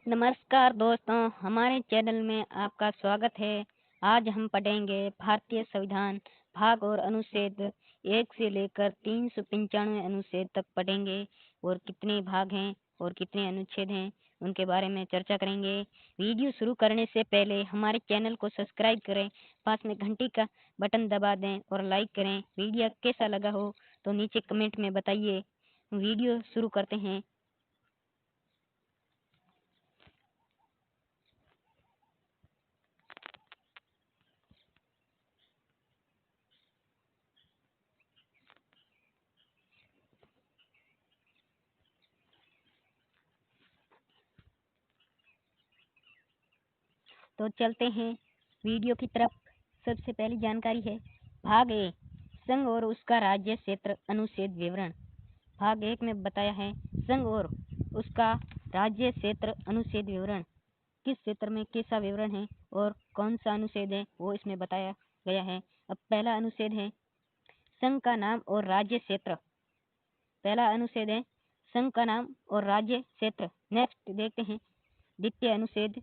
नमस्कार दोस्तों, हमारे चैनल में आपका स्वागत है। आज हम पढ़ेंगे भारतीय संविधान भाग और अनुच्छेद 1 से लेकर 395 अनुच्छेद तक पढ़ेंगे और कितने भाग हैं और कितने अनुच्छेद हैं उनके बारे में चर्चा करेंगे। वीडियो शुरू करने से पहले हमारे चैनल को सब्सक्राइब करें, पास में घंटी का बटन दबा दें और लाइक करें। वीडियो कैसा लगा हो तो नीचे कमेंट में बताइए। वीडियो शुरू करते हैं। तो चलते हैं वीडियो की तरफ। सबसे पहली जानकारी है भाग ए, संघ और उसका राज्य क्षेत्र अनुच्छेद विवरण। भाग 1 में बताया है संघ और उसका राज्य क्षेत्र अनुच्छेद विवरण। किस क्षेत्र में कैसा विवरण है और कौन सा अनुच्छेद है वो इसमें बताया गया है। अब पहला अनुच्छेद है संघ का नाम और राज्य क्षेत्र। पहला अनुच्छेद है संघ का नाम और राज्य क्षेत्र। नेक्स्ट देखते हैं द्वितीय अनुच्छेद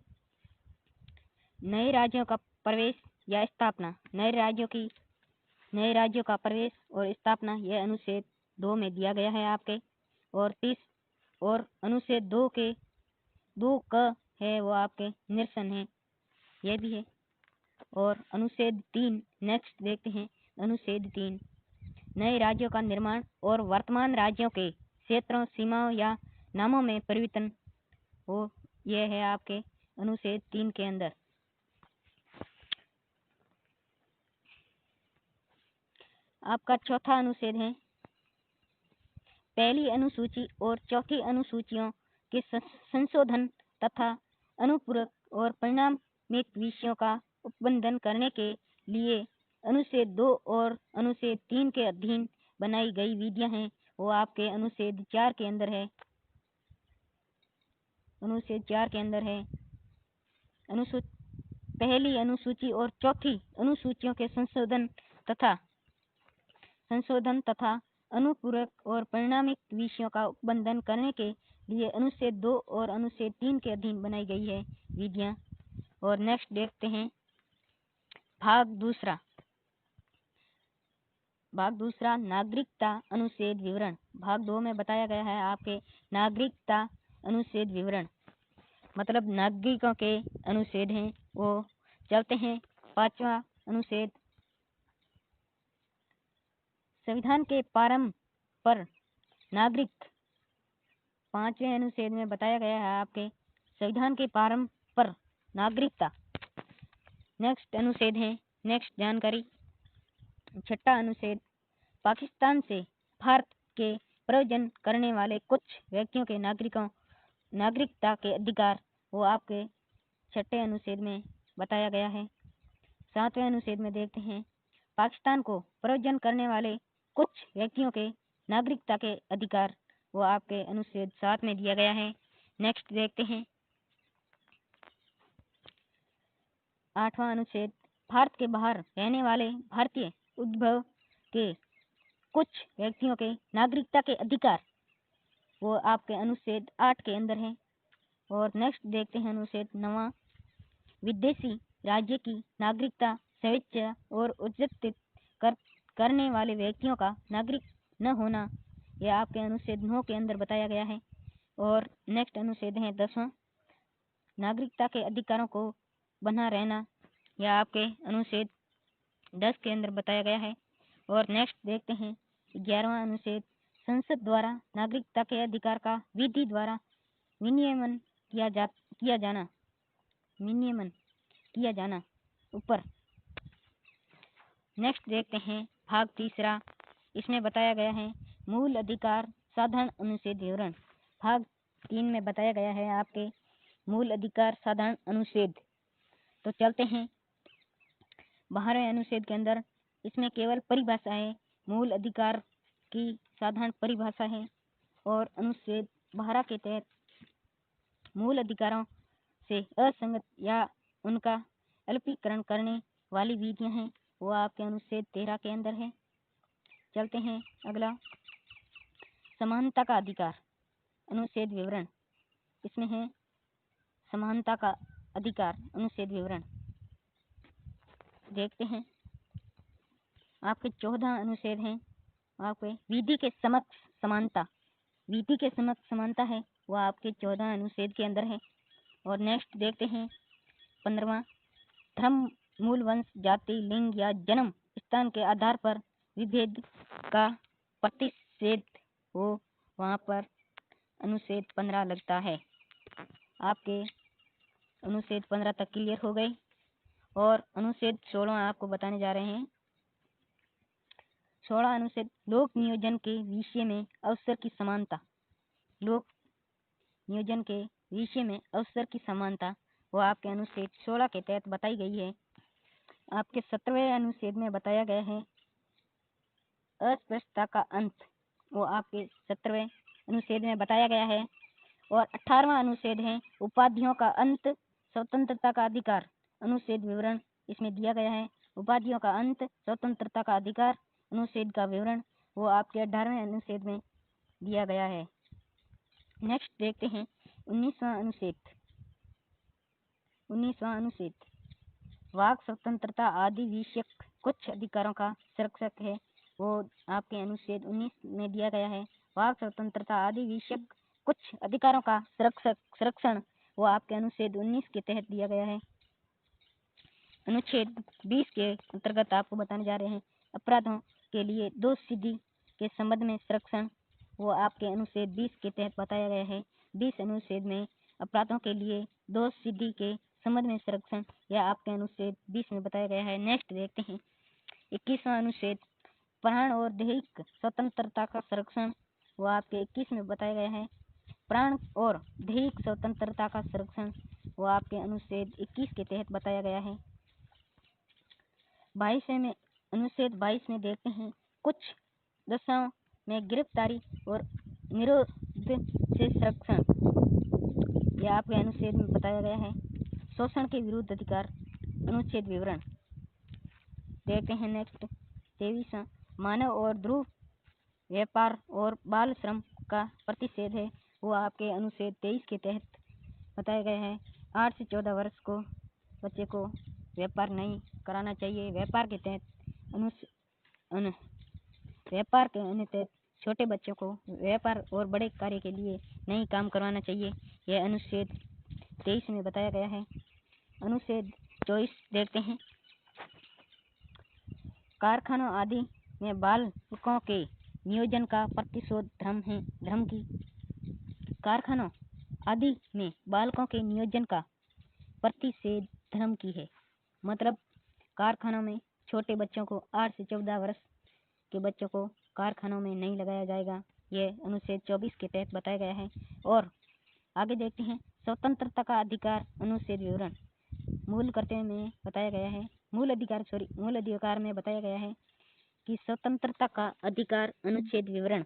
नए राज्यों का प्रवेश या स्थापना। नए राज्यों का प्रवेश और स्थापना यह अनुच्छेद 2 में दिया गया है आपके। और अनुच्छेद 2 क है वो आपके निरसन है, यह भी है। और अनुच्छेद 3 नेक्स्ट देखते हैं। अनुच्छेद 3 नए राज्यों का निर्माण और वर्तमान राज्यों के क्षेत्रों, सीमाओं या नामों में परिवर्तन हो, यह है आपके अनुच्छेद 3 के अंदर। आपका चौथा अनुच्छेद है पहली अनुसूची और चौथी अनुसूचियों के संशोधन तथा अनुपूरक और परिणामिक विषयों का उपबंधन करने के लिए अनुच्छेद 2 और अनुच्छेद 3 के अधीन बनाई गई विधियां हैं वो आपके अनुच्छेद 4 के अंदर है। अनुच्छेद 4 के अंदर है पहली अनुसूची और चौथी अनुसूचियों के संशोधन तथा अनुपूरक और परिणामिक विषयों का उपबंधन करने के लिए अनुच्छेद 2 और अनुच्छेद 3 के अधीन बनाई गई है विधियां। और नेक्स्ट देखते हैं भाग दूसरा नागरिकता अनुच्छेद विवरण। भाग 2 में बताया गया है आपके नागरिकता अनुच्छेद विवरण, मतलब नागरिकों के अनुच्छेद हैं वो। चलते हैं पांचवा अनुच्छेद संविधान के प्रारंभ पर नागरिक। पांचवें अनुच्छेद में बताया गया है आपके संविधान के प्रारंभ पर नागरिकता। नेक्स्ट अनुच्छेद है, नेक्स्ट जानकारी छठा अनुच्छेद पाकिस्तान से भारत के प्रयोजन करने वाले कुछ व्यक्तियों के नागरिकता के अधिकार वो आपके छठे अनुच्छेद में बताया गया है। सातवें अनुच्छेद में देखते हैं पाकिस्तान को प्रयोजन करने वाले कुछ व्यक्तियों के नागरिकता के अधिकार वो आपके अनुच्छेद 7 में दिया गया है। नेक्स्ट देखते हैं आठवां अनुच्छेद भारत के बाहर रहने वाले भारतीय उद्भव के कुछ व्यक्तियों के नागरिकता के अधिकार वो आपके अनुच्छेद 8 के अंदर है। और नेक्स्ट देखते हैं अनुच्छेद 9 विदेशी राज्य की नागरिकता स्वेच्छा और उच्चित करने वाले व्यक्तियों का नागरिक न होना, यह आपके अनुच्छेद 9 के अंदर बताया गया है। और नेक्स्ट अनुच्छेद है 10वां नागरिकता के अधिकारों को बना रहना, यह आपके अनुच्छेद 10 के अंदर बताया गया है। और नेक्स्ट देखते हैं 11वां अनुच्छेद संसद द्वारा नागरिकता के अधिकार का विधि द्वारा विनियमन किया जाना ऊपर। नेक्स्ट देखते हैं भाग तीसरा, इसमें बताया गया है मूल अधिकार साधारण अनुच्छेद विवरण। भाग 3 में बताया गया है आपके मूल अधिकार साधारण अनुच्छेद। तो चलते हैं 12वें अनुच्छेद के अंदर, इसमें केवल परिभाषा है, मूल अधिकार की साधारण परिभाषा है। और अनुच्छेद 12 के तहत मूल अधिकारों से असंगत या उनका अल्पीकरण करने वाली विधियां हैं वो आपके अनुच्छेद 13 के अंदर है। चलते हैं अगला समानता का अधिकार अनुच्छेद विवरण। इसमें है समानता का अधिकार अनुच्छेद विवरण देखते हैं। आपके 14 अनुच्छेद हैं। आपके विधि के समक्ष समानता, विधि के समक्ष समानता है वह आपके 14 अनुच्छेद के अंदर है। और नेक्स्ट देखते हैं 15वां, धर्म, मूल वंश, जाति, लिंग या जन्म स्थान के आधार पर विभेद का प्रतिषेध हो, वहाँ पर अनुच्छेद 15 लगता है। आपके अनुच्छेद 15 तक क्लियर हो गए। और अनुच्छेद 16 आपको बताने जा रहे हैं। 16 अनुच्छेद लोक नियोजन के विषय में अवसर की समानता, लोक नियोजन के विषय में अवसर की समानता वो आपके अनुच्छेद 16 के तहत बताई गई है। आपके 17वें अनुच्छेद में बताया गया है अस्पृश्यता का अंत, वो आपके 17वें अनुच्छेद में बताया गया है। और 18वां अनुच्छेद है उपाधियों का अंत, स्वतंत्रता का अधिकार, अनुच्छेद विवरण इसमें दिया गया है। उपाधियों का अंत, स्वतंत्रता का अधिकार, अनुच्छेद का विवरण वो आपके 18वें अनुच्छेद में दिया गया है। नेक्स्ट देखते हैं 19वां अनुच्छेद। 19वां अनुच्छेद वाक स्वतंत्रता आदि विषयक कुछ अधिकारों का संरक्षक है, वो आपके अनुच्छेद 19 में दिया गया है। वाक स्वतंत्रता आदि विषयक कुछ अधिकारों का संरक्षण वो आपके अनुच्छेद 19 के तहत दिया गया है। अनुच्छेद 20 के अंतर्गत आपको बताने जा रहे हैं अपराधों के लिए दोष सिद्धि के संबंध में संरक्षण, वो आपके अनुच्छेद 20 के तहत बताया गया है। 20 अनुच्छेद में अपराधों के लिए दोष सिद्धि के संबंध में संरक्षण यह आपके अनुच्छेद 20 में बताया गया है। नेक्स्ट देखते हैं 21वां अनुच्छेद प्राण और दैहिक स्वतंत्रता का संरक्षण, वो आपके 21 में बताया गया है। प्राण और दैहिक स्वतंत्रता का संरक्षण वो आपके अनुच्छेद 21 के तहत बताया गया है। 22 में अनुच्छेद 22 में देखते हैं कुछ दशाओं में गिरफ्तारी और निरोध से संरक्षण, यह आपके अनुच्छेद में बताया गया है। शोषण के विरुद्ध अधिकार, अनुच्छेद विवरण देखते हैं। नेक्स्ट 23वां मानव और ध्रुव व्यापार और बाल श्रम का प्रतिषेध है, वो आपके अनुच्छेद 23 के तहत बताया गया है। 8 से 14 वर्ष को बच्चे को व्यापार नहीं कराना चाहिए। व्यापार के तहत व्यापार के तहत छोटे बच्चों को व्यापार और बड़े कार्य के लिए नहीं काम करवाना चाहिए, यह अनुच्छेद 23 में बताया गया है। अनुच्छेद 24 देखते हैं कारखानों आदि में बालकों के नियोजन का प्रतिशोध धर्म की, कारखानों आदि में बालकों के नियोजन का प्रतिषेध धर्म की है। मतलब कारखानों में छोटे बच्चों को 8 से 14 वर्ष के बच्चों को कारखानों में नहीं लगाया जाएगा, यह अनुच्छेद 24 के तहत बताया गया है। और आगे देखते हैं स्वतंत्रता का अधिकार, अनुच्छेद विवरण मूल कर्तव्य में बताया गया है। मूल अधिकार में बताया गया है कि स्वतंत्रता का अधिकार, अनुच्छेद विवरण।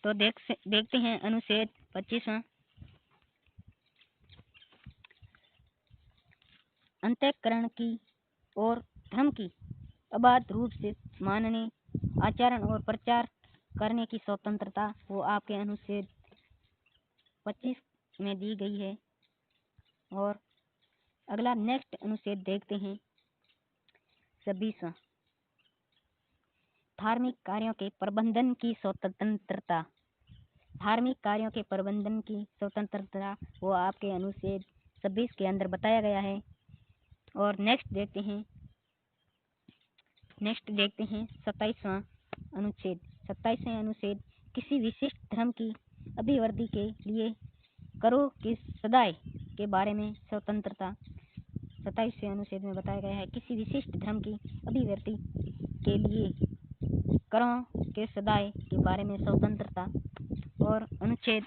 तो देखते हैं अनुच्छेद 25वां अंतःकरण की और धर्म की अबाध रूप से मानने, आचरण और प्रचार करने की स्वतंत्रता वो आपके अनुच्छेद 25 में दी गई है। और अगला नेक्स्ट अनुच्छेद देखते हैं 26वां धार्मिक कार्यों के प्रबंधन की स्वतंत्रता, धार्मिक कार्यों के प्रबंधन की स्वतंत्रता वो आपके अनुच्छेद 26 के अंदर बताया गया है। और नेक्स्ट देखते हैं 27वां अनुच्छेद। 27वें अनुच्छेद किसी विशिष्ट धर्म की अभिवृद्धि के लिए करों के सदाय के बारे में स्वतंत्रता, 27वें अनुच्छेद में बताया गया है किसी विशिष्ट धर्म की अभिवृद्धि के लिए करों के सदाय के बारे में स्वतंत्रता। और अनुच्छेद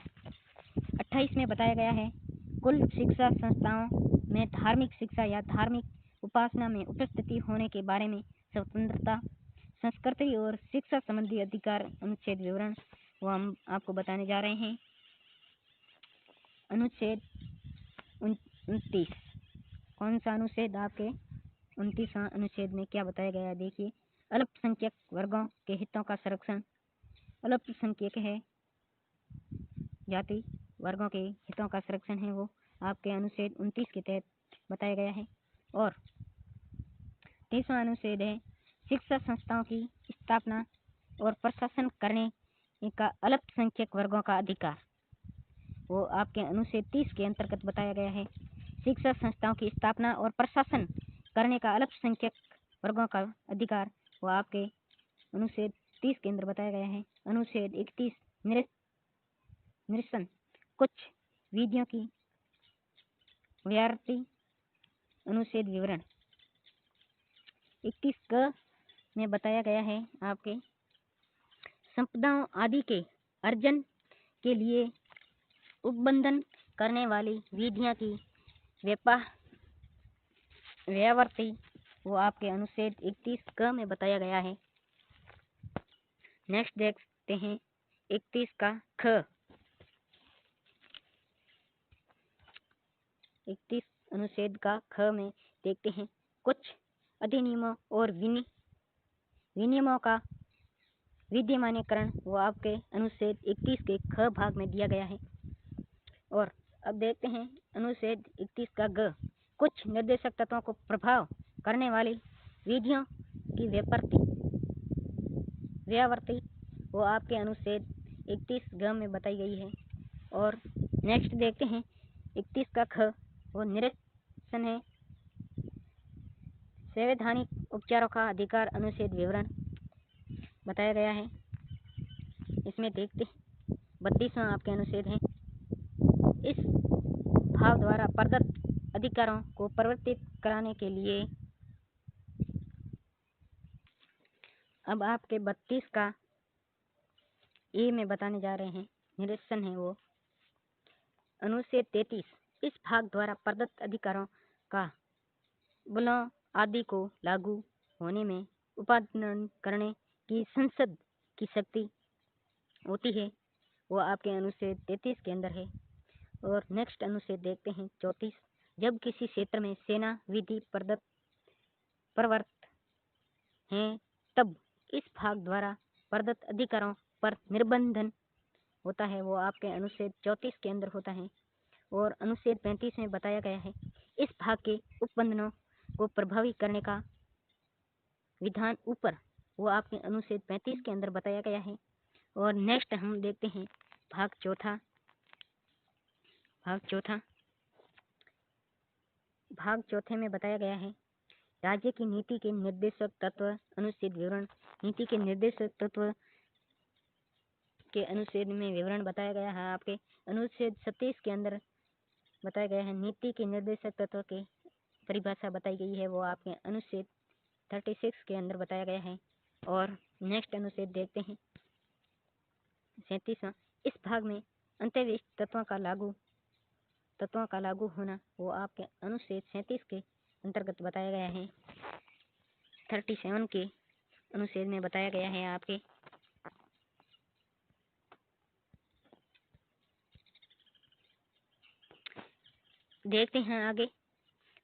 28 में बताया गया है कुल शिक्षा संस्थाओं में धार्मिक शिक्षा या धार्मिक उपासना में उपस्थिति होने के बारे में स्वतंत्रता। संस्कृति और शिक्षा संबंधी अधिकार, अनुच्छेद विवरण वो हम आपको बताने जा रहे हैं। अनुच्छेद 29, कौन सा अनुच्छेद आपके 29वां अनुच्छेद में क्या बताया गया है देखिए। अल्पसंख्यक वर्गों के हितों का संरक्षण, अल्पसंख्यक है जाति वर्गों के हितों का संरक्षण है वो आपके अनुच्छेद 29 के तहत बताया गया है। और 30वां अनुच्छेद है शिक्षा संस्थाओं की स्थापना और प्रशासन करने का अल्पसंख्यक वर्गों का अधिकार, वो आपके अनुच्छेद 30 के अंतर्गत बताया गया है। शिक्षा संस्थाओं की स्थापना और प्रशासन करने का अल्पसंख्यक वर्गों का अधिकार, वो आपके अनुच्छेद 30 के अंदर बताया गया है। अनुच्छेद 31 निरसन कुछ विधियों की व्याप्ति। अनुच्छेद विवरण 31 क में बताया गया है आपके संपदाओं आदि के अर्जन के लिए उपबंधन करने वाली विधियां की व्यावर्ती, वो आपके अनुच्छेद 31 क में बताया गया है। नेक्स्ट देखते हैं 31 का ख। 31 अनुच्छेद का ख में देखते हैं कुछ अधिनियमों और विनियमों का विधिमान्यकरण, वो आपके अनुच्छेद 31 के ख भाग में दिया गया है। और अब देखते हैं अनुच्छेद 31 का ग। कुछ निर्देशक तत्वों को प्रभाव करने वाली विधियों की व्यावर्ती, वो आपके अनुच्छेद 31 ग में बताई गई है। और नेक्स्ट देखते हैं 31 का ख, वो निरसन है संवैधानिक उपचारों का अधिकार। अनुच्छेद विवरण बताया गया है। इसमें देखते 32वां आपके अनुच्छेद है इस भाव द्वारा प्रदत्त अधिकारों को परिवर्तित कराने के लिए। अब आपके 32 का ए में बताने जा रहे हैं, निरसन है वो अनुच्छेद 33 इस भाग द्वारा प्रदत्त अधिकारों का बलों आदि को लागू होने में उपादान करने की संसद की शक्ति होती है, वो आपके अनुच्छेद 33 के अंदर है। और नेक्स्ट अनुच्छेद देखते हैं 34 जब किसी क्षेत्र में सेना विधि प्रवर्त हैं तब इस भाग द्वारा प्रदत्त अधिकारों पर निर्बंधन होता है, वो आपके अनुच्छेद 34 के अंदर होता है। और अनुच्छेद 35 में बताया गया है इस भाग के उपबंधनों को प्रभावी करने का विधान ऊपर, वो आपके अनुच्छेद 35 के अंदर बताया गया है। और नेक्स्ट हम देखते हैं भाग चौथा। भाग चौथे में बताया गया है राज्य की नीति के निर्देशक तत्व। अनुच्छेद विवरण नीति के निर्देशक तत्व के अनुच्छेद में विवरण बताया गया है। आपके अनुच्छेद 27 के अंदर बताया गया है नीति के निर्देशक तत्व के परिभाषा बताई गई है, वो आपके अनुच्छेद 36 के अंदर बताया गया है। और नेक्स्ट अनुच्छेद देखते हैं 37वां इस भाग में अंतर्विष्ट तत्वों का लागू होना, वो आपके अनुच्छेद 37 के अंतर्गत बताया गया है। 37 के अनुच्छेद में बताया गया है आपके देखते हैं आगे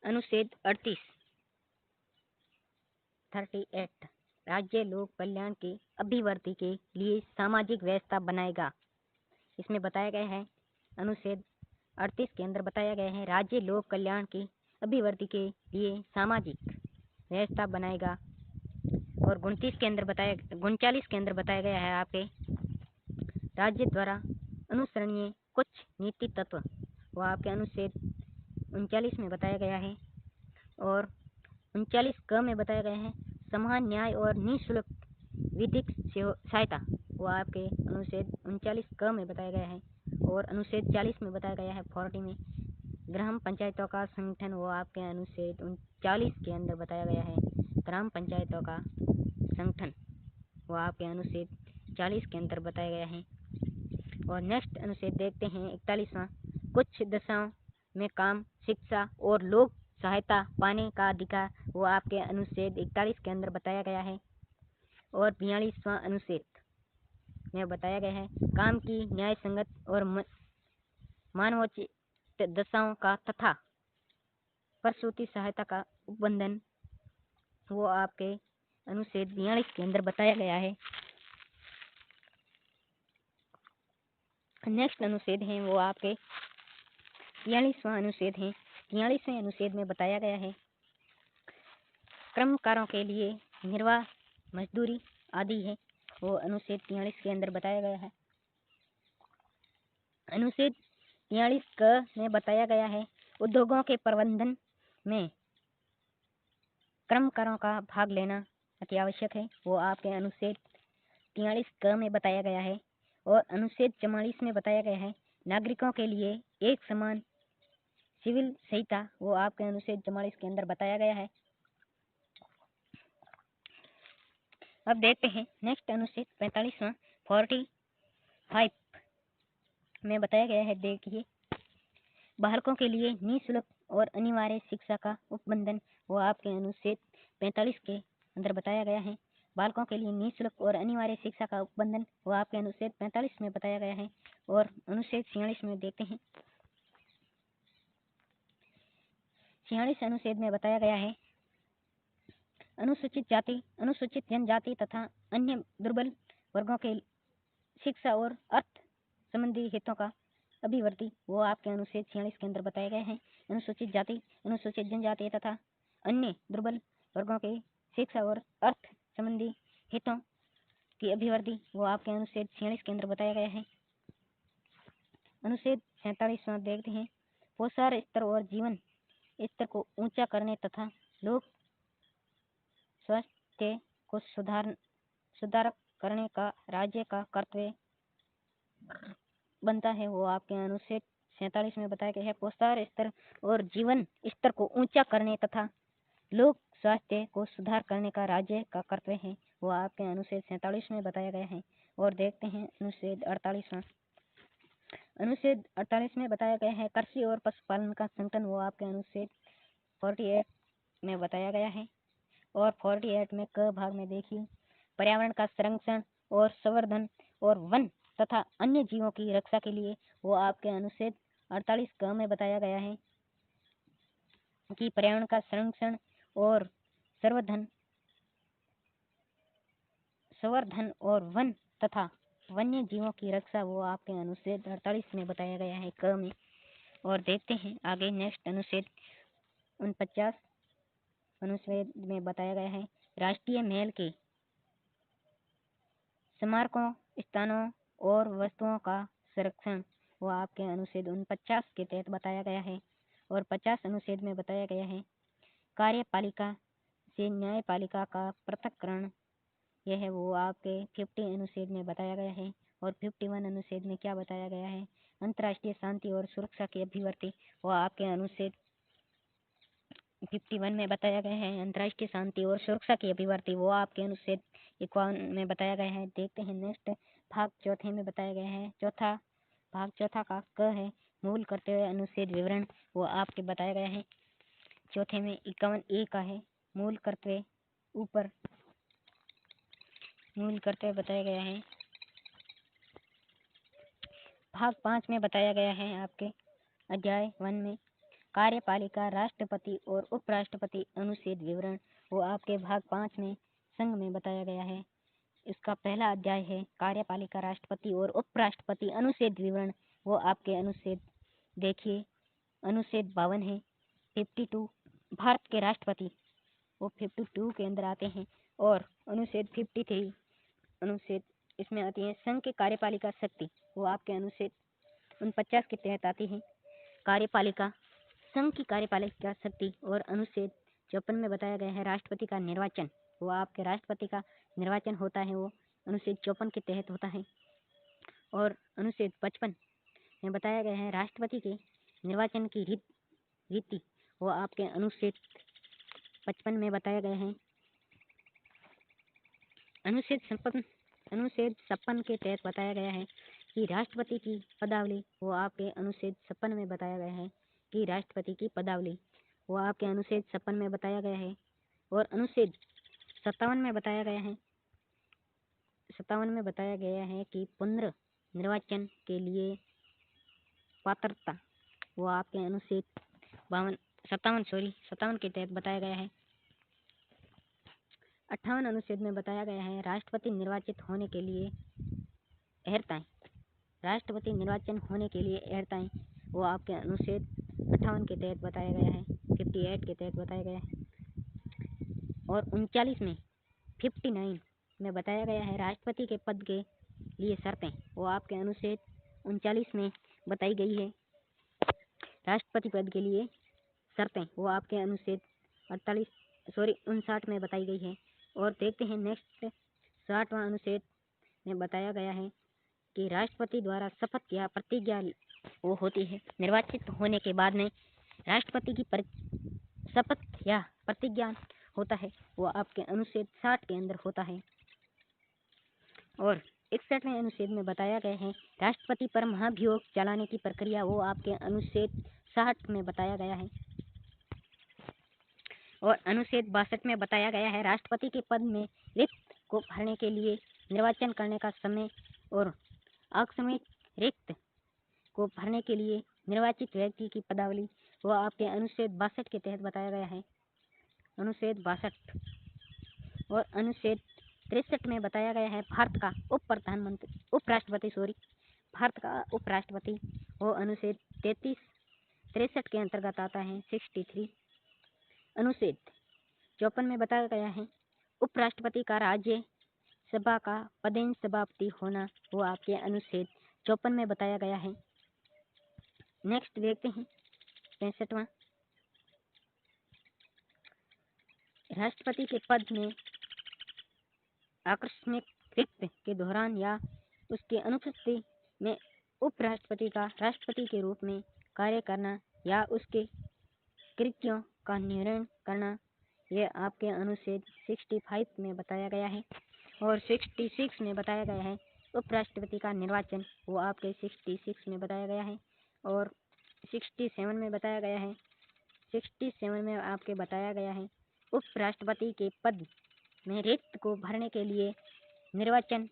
अनुच्छेद 38 राज्य लोक कल्याण के अभिवृद्धि के लिए सामाजिक व्यवस्था बनाएगा। इसमें बताया गया है अनुच्छेद 38 के अंदर बताया गया है राज्य लोक कल्याण की अभिवृद्धि के लिए सामाजिक व्यवस्था बनाएगा। और 39 के अंदर 39 के अंदर बताया गया है आपके राज्य द्वारा अनुसरणीय कुछ नीति तत्व, वो आपके अनुच्छेद 39 में बताया गया है। और 39 क में बताया गया है समान न्याय और निःशुल्क विधिक सहायता, वो आपके अनुच्छेद 39 क में बताया गया है। और अनुच्छेद 40 में बताया गया है 40 में ग्राम पंचायतों का संगठन, वो आपके अनुच्छेद 39 के अंदर बताया गया है ग्राम पंचायतों का संगठन, वो आपके अनुच्छेद 40 के अंदर बताया गया है। और नेक्स्ट अनुच्छेद देखते हैं 41वां कुछ दशाओं में काम, शिक्षा और लोक सहायता पाने का अधिकार, वो आपके अनुच्छेद 41 के अंदर बताया गया है। और 42वां अनुच्छेद में बताया गया है काम की न्याय संगत और मानवोचित दशाओं का तथा प्रसूति सहायता का उपबंधन, वो आपके अनुच्छेद 42 के अंदर बताया गया है। नेक्स्ट अनुच्छेद है वो आपके 43वां अनुच्छेद है। 43वें अनुच्छेद में बताया गया है कर्मकारों के लिए निर्वाह मजदूरी आदि है, वो अनुच्छेद 43 के अंदर बताया गया है। अनुच्छेद 43 क में बताया गया है उद्योगों के प्रबंधन में कर्मकारों का भाग लेना अति आवश्यक है, वो आपके अनुच्छेद 43 क में बताया गया है। और अनुच्छेद 44 में बताया गया है नागरिकों के लिए एक समान सिविल संहिता, वो आपके अनुच्छेद 44 के अंदर बताया गया है। अब देखते हैं नेक्स्ट अनुच्छेद 45वां 45 में बताया गया है। देखिए, बालकों के लिए निःशुल्क और अनिवार्य शिक्षा का उपबंधन, वो आपके अनुच्छेद 45 के अंदर बताया गया है। बालकों के लिए निःशुल्क और अनिवार्य शिक्षा का उपबंधन, वो आपके अनुच्छेद 45 में बताया गया है। और अनुच्छेद 46 में देखते हैं। 46 अनुच्छेद में बताया गया है अनुसूचित जाति, अनुसूचित जनजाति तथा अन्य दुर्बल वर्गों के शिक्षा और अर्थ संबंधी हितों का अभिवृद्धि, वो आपके अनुच्छेद 46 के अंदर बताए गए हैं। अनुसूचित जाति, अनुसूचित जनजाति तथा अन्य दुर्बल वर्गों के शिक्षा और अर्थ संबंधी हितों की अभिवृद्धि, वो आपके अनुच्छेद 46 के अंदर बताया गया है। अनुच्छेद 47 देखते हैं पोषण स्तर और जीवन स्तर को ऊंचा करने तथा लोक स्वास्थ्य को सुधार करने का राज्य का कर्तव्य बनता है, वो आपके अनुच्छेद 47 में बताया गया है। पोषण स्तर और जीवन स्तर को ऊंचा करने तथा लोक स्वास्थ्य को सुधार करने का राज्य का कर्तव्य है, वो आपके अनुच्छेद 47 में बताया गया है। और देखते हैं अनुच्छेद 48वां। अनुच्छेद 48 में बताया गया है कृषि और पशुपालन का संगठन, वो आपके अनुच्छेद 48 में बताया गया है। और 48 में क भाग में देखिए पर्यावरण का संरक्षण और संवर्धन और वन तथा अन्य जीवों की रक्षा के लिए, वो आपके अनुच्छेद 48 क में बताया गया है कि पर्यावरण का संरक्षण और संवर्धन और वन तथा वन्य जीवों की रक्षा, वो आपके अनुच्छेद 48 में बताया गया है क में। और देखते हैं आगे नेक्स्ट अनुच्छेद 49 अनुच्छेद में बताया गया है राष्ट्रीय महल के स्मारकों स्थानों और वस्तुओं का संरक्षण, वो आपके अनुच्छेद 49 के तहत बताया गया है। और 50 अनुच्छेद में बताया गया है कार्यपालिका से न्यायपालिका का पृथक्करण, यह है वो आपके 50 अनुच्छेद में बताया गया है। और 51 अनुच्छेद में क्या बताया गया है अंतर्राष्ट्रीय शांति और सुरक्षा की अभिवृद्धि, वो आपके अनुच्छेद 51 में बताया गया है अंतर्राष्ट्रीय शांति और सुरक्षा की अभिवृद्धि, वो आपके अनुच्छेद 51 में बताया गया है। देखते हैं नेक्स्ट भाग चौथे में बताया गया है भाग चौथा का क है मूल कर्तव्य अनुच्छेद विवरण, वो आपके बताया गया है। चौथे में 51A का है मूल कर्तव्य, ऊपर मूल कर्तव्य बताया गया है। भाग 5 में बताया गया है आपके अध्याय 1 में कार्यपालिका राष्ट्रपति और उपराष्ट्रपति अनुच्छेद विवरण, वो आपके भाग 5 में संघ में बताया गया है। इसका पहला अध्याय है कार्यपालिका राष्ट्रपति और उपराष्ट्रपति अनुच्छेद विवरण, वो आपके अनुच्छेद देखिए अनुच्छेद 52 है 52 भारत के राष्ट्रपति, वो 52 के अंदर आते हैं। और अनुच्छेद 53 अनुच्छेद इसमें आती है संघ की कार्यपालिका शक्ति, वो आपके अनुच्छेद 49 के तहत आती है कार्यपालिका संघ की कार्यपालिका शक्ति। और अनुच्छेद 54 में बताया गया है राष्ट्रपति का निर्वाचन, वो आपके राष्ट्रपति का निर्वाचन होता है, वो अनुच्छेद 54 के तहत होता है। और अनुच्छेद 55 में बताया गया है राष्ट्रपति के निर्वाचन की रीति, वो आपके अनुच्छेद 55 में बताया गया है। अनुच्छेद 56 के तहत बताया गया है कि राष्ट्रपति की पदावली, वो आपके अनुच्छेद 56 में बताया गया है कि राष्ट्रपति की पदावली, वो आपके अनुच्छेद 56 में बताया गया है। और अनुच्छेद 57 में बताया गया है 57 में बताया गया है कि पुनर्निर्वाचन के लिए पात्रता, वो आपके अनुच्छेद 57 के तहत बताया गया है। 58 अनुच्छेद में बताया गया है राष्ट्रपति निर्वाचित होने के लिए अहर्ताएं, राष्ट्रपति निर्वाचन होने के लिए अर्हताएं वो आपके अनुच्छेद 58 के तहत बताया गया है, 58 के तहत बताया गया है। और 59 में बताया गया है राष्ट्रपति के पद के लिए शर्तें वो आपके अनुच्छेद 39 में बताई गई है। राष्ट्रपति पद के लिए शर्तें वो आपके अनुच्छेद 59 में बताई गई है। और देखते हैं नेक्स्ट 60वां अनुच्छेद में बताया गया है कि राष्ट्रपति द्वारा शपथ या प्रतिज्ञा वो होती है। निर्वाचित होने के बाद में राष्ट्रपति की शपथ या प्रतिज्ञा होता है वो आपके अनुच्छेद 60 के अंदर होता है। और 61वें अनुच्छेद में बताया गया है राष्ट्रपति पर महाभियोग चलाने की प्रक्रिया वो आपके अनुच्छेद 60 में बताया गया है। और अनुच्छेद 62 में बताया गया है राष्ट्रपति के पद में रिक्त को भरने के लिए निर्वाचन करने का समय और आकस्मिक रिक्त को भरने के लिए निर्वाचित व्यक्ति की पदावली वो आपके अनुच्छेद 62 के तहत बताया गया है, अनुच्छेद 62। और अनुच्छेद 63 में बताया गया है भारत का भारत का उपराष्ट्रपति वो अनुच्छेद 63 के अंतर्गत आता है, 63। अनुच्छेद 54 में बताया गया है उपराष्ट्रपति का राज्य सभा का पदेन सभापति होना वो आपके अनुच्छेद 54 में बताया गया है। नेक्स्ट देखते हैं 65वां। राष्ट्रपति के पद में आकस्मिक रिक्त के दौरान या उसके अनुपस्थिति में उपराष्ट्रपति का राष्ट्रपति के रूप में कार्य करना या उसके कृत्यों का निर्णय करना यह आपके अनुच्छेद 65 में बताया गया है। और 66 में बताया गया है उपराष्ट्रपति का निर्वाचन वो आपके 66 में बताया गया है। और 67 में बताया गया है 67 में आपके बताया गया है उपराष्ट्रपति के पद में रिक्त को भरने के लिए निर्वाचन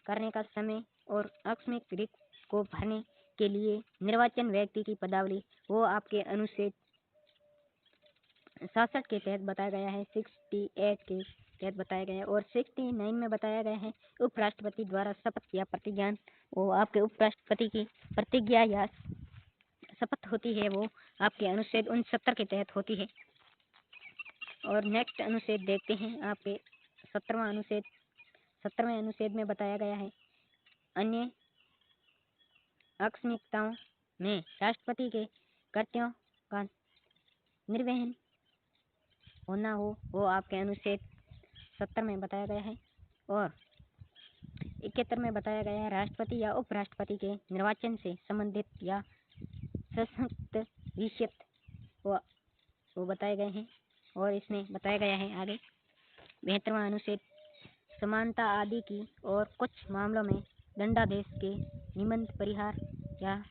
करने का समय और आकस्मिक रिक्त को भरने के लिए निर्वाचन व्यक्ति की पदावली वो आपके अनुच्छेद 66 के तहत बताया गया है, 68 के तहत बताया गया है। और 69 में बताया गया है उपराष्ट्रपति द्वारा शपथ या प्रतिज्ञा वो आपके उपराष्ट्रपति की प्रतिज्ञा या शपथ होती है वो आपके अनुच्छेद 69 के तहत होती है। और नेक्स्ट अनुच्छेद देखते हैं आपके 17वां अनुच्छेद। 17वें अनुच्छेद में बताया गया है अन्य आकस्मिकताओं में राष्ट्रपति के कर्तव्यों का निर्वहन होना हो वो आपके अनुच्छेद 70 में बताया गया है। और 71 में बताया गया है राष्ट्रपति या उपराष्ट्रपति के निर्वाचन से संबंधित या सशक्त विषय वो बताए गए हैं। और इसमें बताया गया है आगे 72वां अनुच्छेद समानता आदि की और कुछ मामलों में दंडादेश के निबंध परिहार या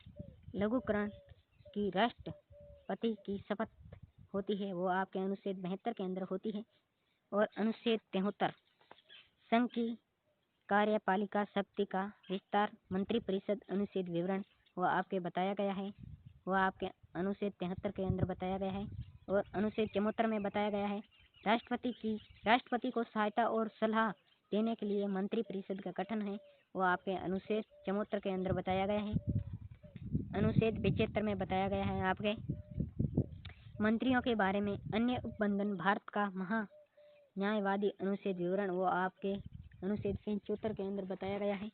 लघुकरण की राष्ट्रपति की शपथ होती है वो आपके अनुच्छेद 72 के अंदर होती है। और अनुच्छेद 73 संघ की कार्यपालिका शक्ति का विस्तार मंत्रिपरिषद अनुच्छेद विवरण वो आपके बताया गया है वो आपके अनुच्छेद 73 के अंदर बताया गया है। और अनुच्छेद 74 में बताया गया है राष्ट्रपति को सहायता और सलाह देने के लिए मंत्रिपरिषद का गठन है वो आपके अनुच्छेद 74 के अंदर बताया गया है। अनुच्छेद 75 में बताया गया है आपके मंत्रियों के बारे में अन्य उपबंधन भारत का महा न्यायवादी अनुच्छेद विवरण वो आपके अनुच्छेद 75 के अंदर बताया गया है।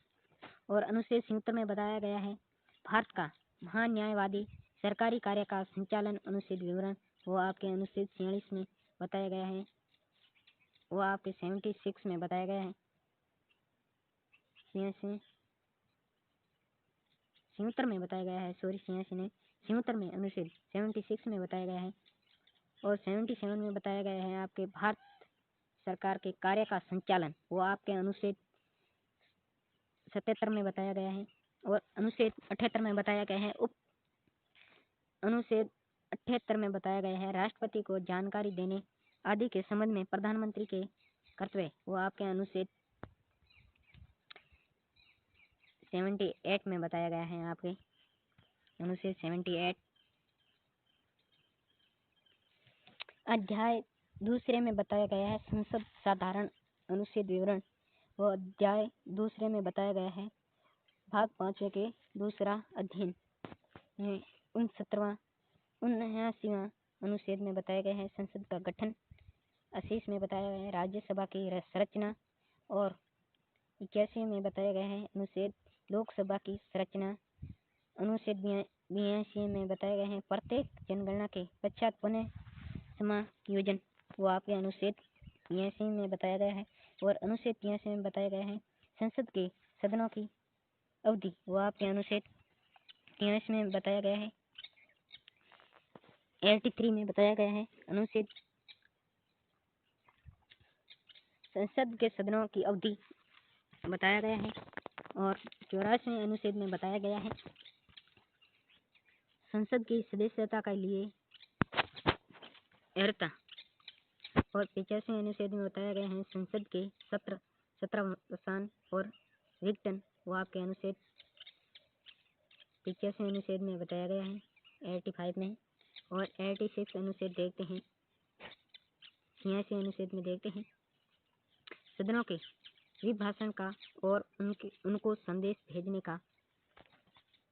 और अनुच्छेद 77 में बताया गया है भारत का महान्यायवादी सरकारी कार्य का संचालन अनुच्छेद विवरण वो आपके अनुच्छेद 46 में बताया गया है वो आपके 76 में बताया गया है 77 में बताया गया है 77 में अनुच्छेद 76 में बताया गया है। और 77 में बताया गया है आपके भारत सरकार के कार्य का संचालन वो आपके अनुच्छेद 77 में बताया गया है। और अनुच्छेद 78 में बताया गया है अनुच्छेद 78 में बताया गया है राष्ट्रपति को जानकारी देने आदि के संबंध में प्रधानमंत्री के कर्तव्य वो आपके अनुच्छेद 78 में बताया गया है आपके अनुच्छेद 78। अध्याय दूसरे में बताया गया है संसद साधारण अनुच्छेद विवरण वो अध्याय दूसरे में बताया गया है भाग 5 के दूसरा अध्ययन में 79वां अनुच्छेद में बताया गया है संसद का गठन। 80 में बताया गया है राज्यसभा की संरचना और 81 में बताया गया है अनुच्छेद लोकसभा की संरचना। अनुच्छेद 82 में बताया गया है प्रत्येक जनगणना के पश्चात पुनः समायोजन, वो आपके अनुच्छेद 83 में बताया गया है। और अनुच्छेद 83 में बताया गया है संसद के सदनों की अवधि, वो आपके अनुच्छेद 83 में बताया गया है। 83 में बताया गया है अनुच्छेद संसद के सदनों की अवधि बताया गया है। और 84वें अनुच्छेद में बताया गया है संसद की सदस्यता के लिए अर्हता। और 85वें अनुच्छेद में बताया गया है संसद के सत्रावसान और विघटन, वो आपके अनुच्छेद 85वें अनुच्छेद में बताया गया है 85 में। और 86 अनुच्छेद देखते हैं, 86 अनुच्छेद में देखते हैं सदनों के विभाषण का और उनको संदेश भेजने का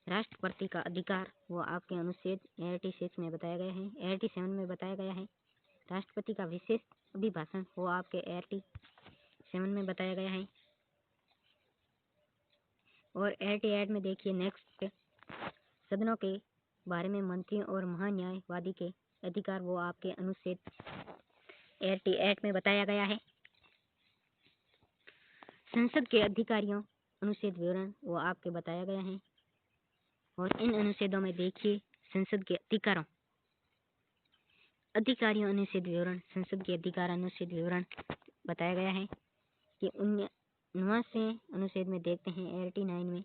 राष्ट्रपति का अधिकार, वो आपके अनुच्छेद 86 में बताया गया है। 87 में बताया गया है राष्ट्रपति का विशेष अभिभाषण, वो आपके 87 में बताया गया है। और 88 में देखिए नेक्स्ट, सदनों के बारे में मंत्रियों और महान्यायवादी के अधिकार, वो आपके अनुच्छेद 88 में बताया गया है। संसद के अधिकारियों अनुच्छेद विवरण, वो आपके बताया गया है। और इन अनुच्छेदों में देखिए संसद के अधिकारियों अनुच्छेद विवरण, संसद के अधिकार अनुच्छेद विवरण बताया गया है कि 79वें अनुच्छेद में देखते हैं 89 में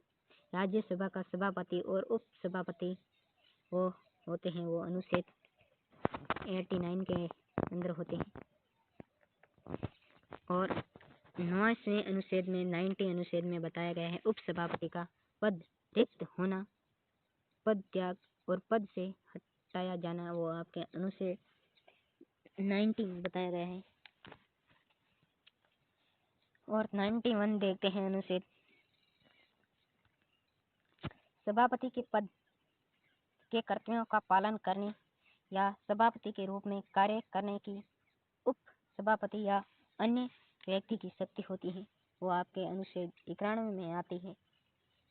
राज्यसभा का सभापति और उप सभापति वो होते हैं, वो अनुच्छेद 89 के अंदर होते हैं। और 90वें अनुच्छेद में 90 अनुच्छेद में बताया गया है उप सभापति का पद रिक्त होना, पद त्याग और पद से हटाया जाना, वो आपके अनुच्छेद 90 में बताया गया है। और 91 देखते हैं अनुच्छेद, सभापति के पद के कर्तव्यों का पालन करने या सभापति के रूप में कार्य करने की उप सभापति या अन्य व्यक्ति की शक्ति होती है, वो आपके अनुच्छेद 91 में आती है।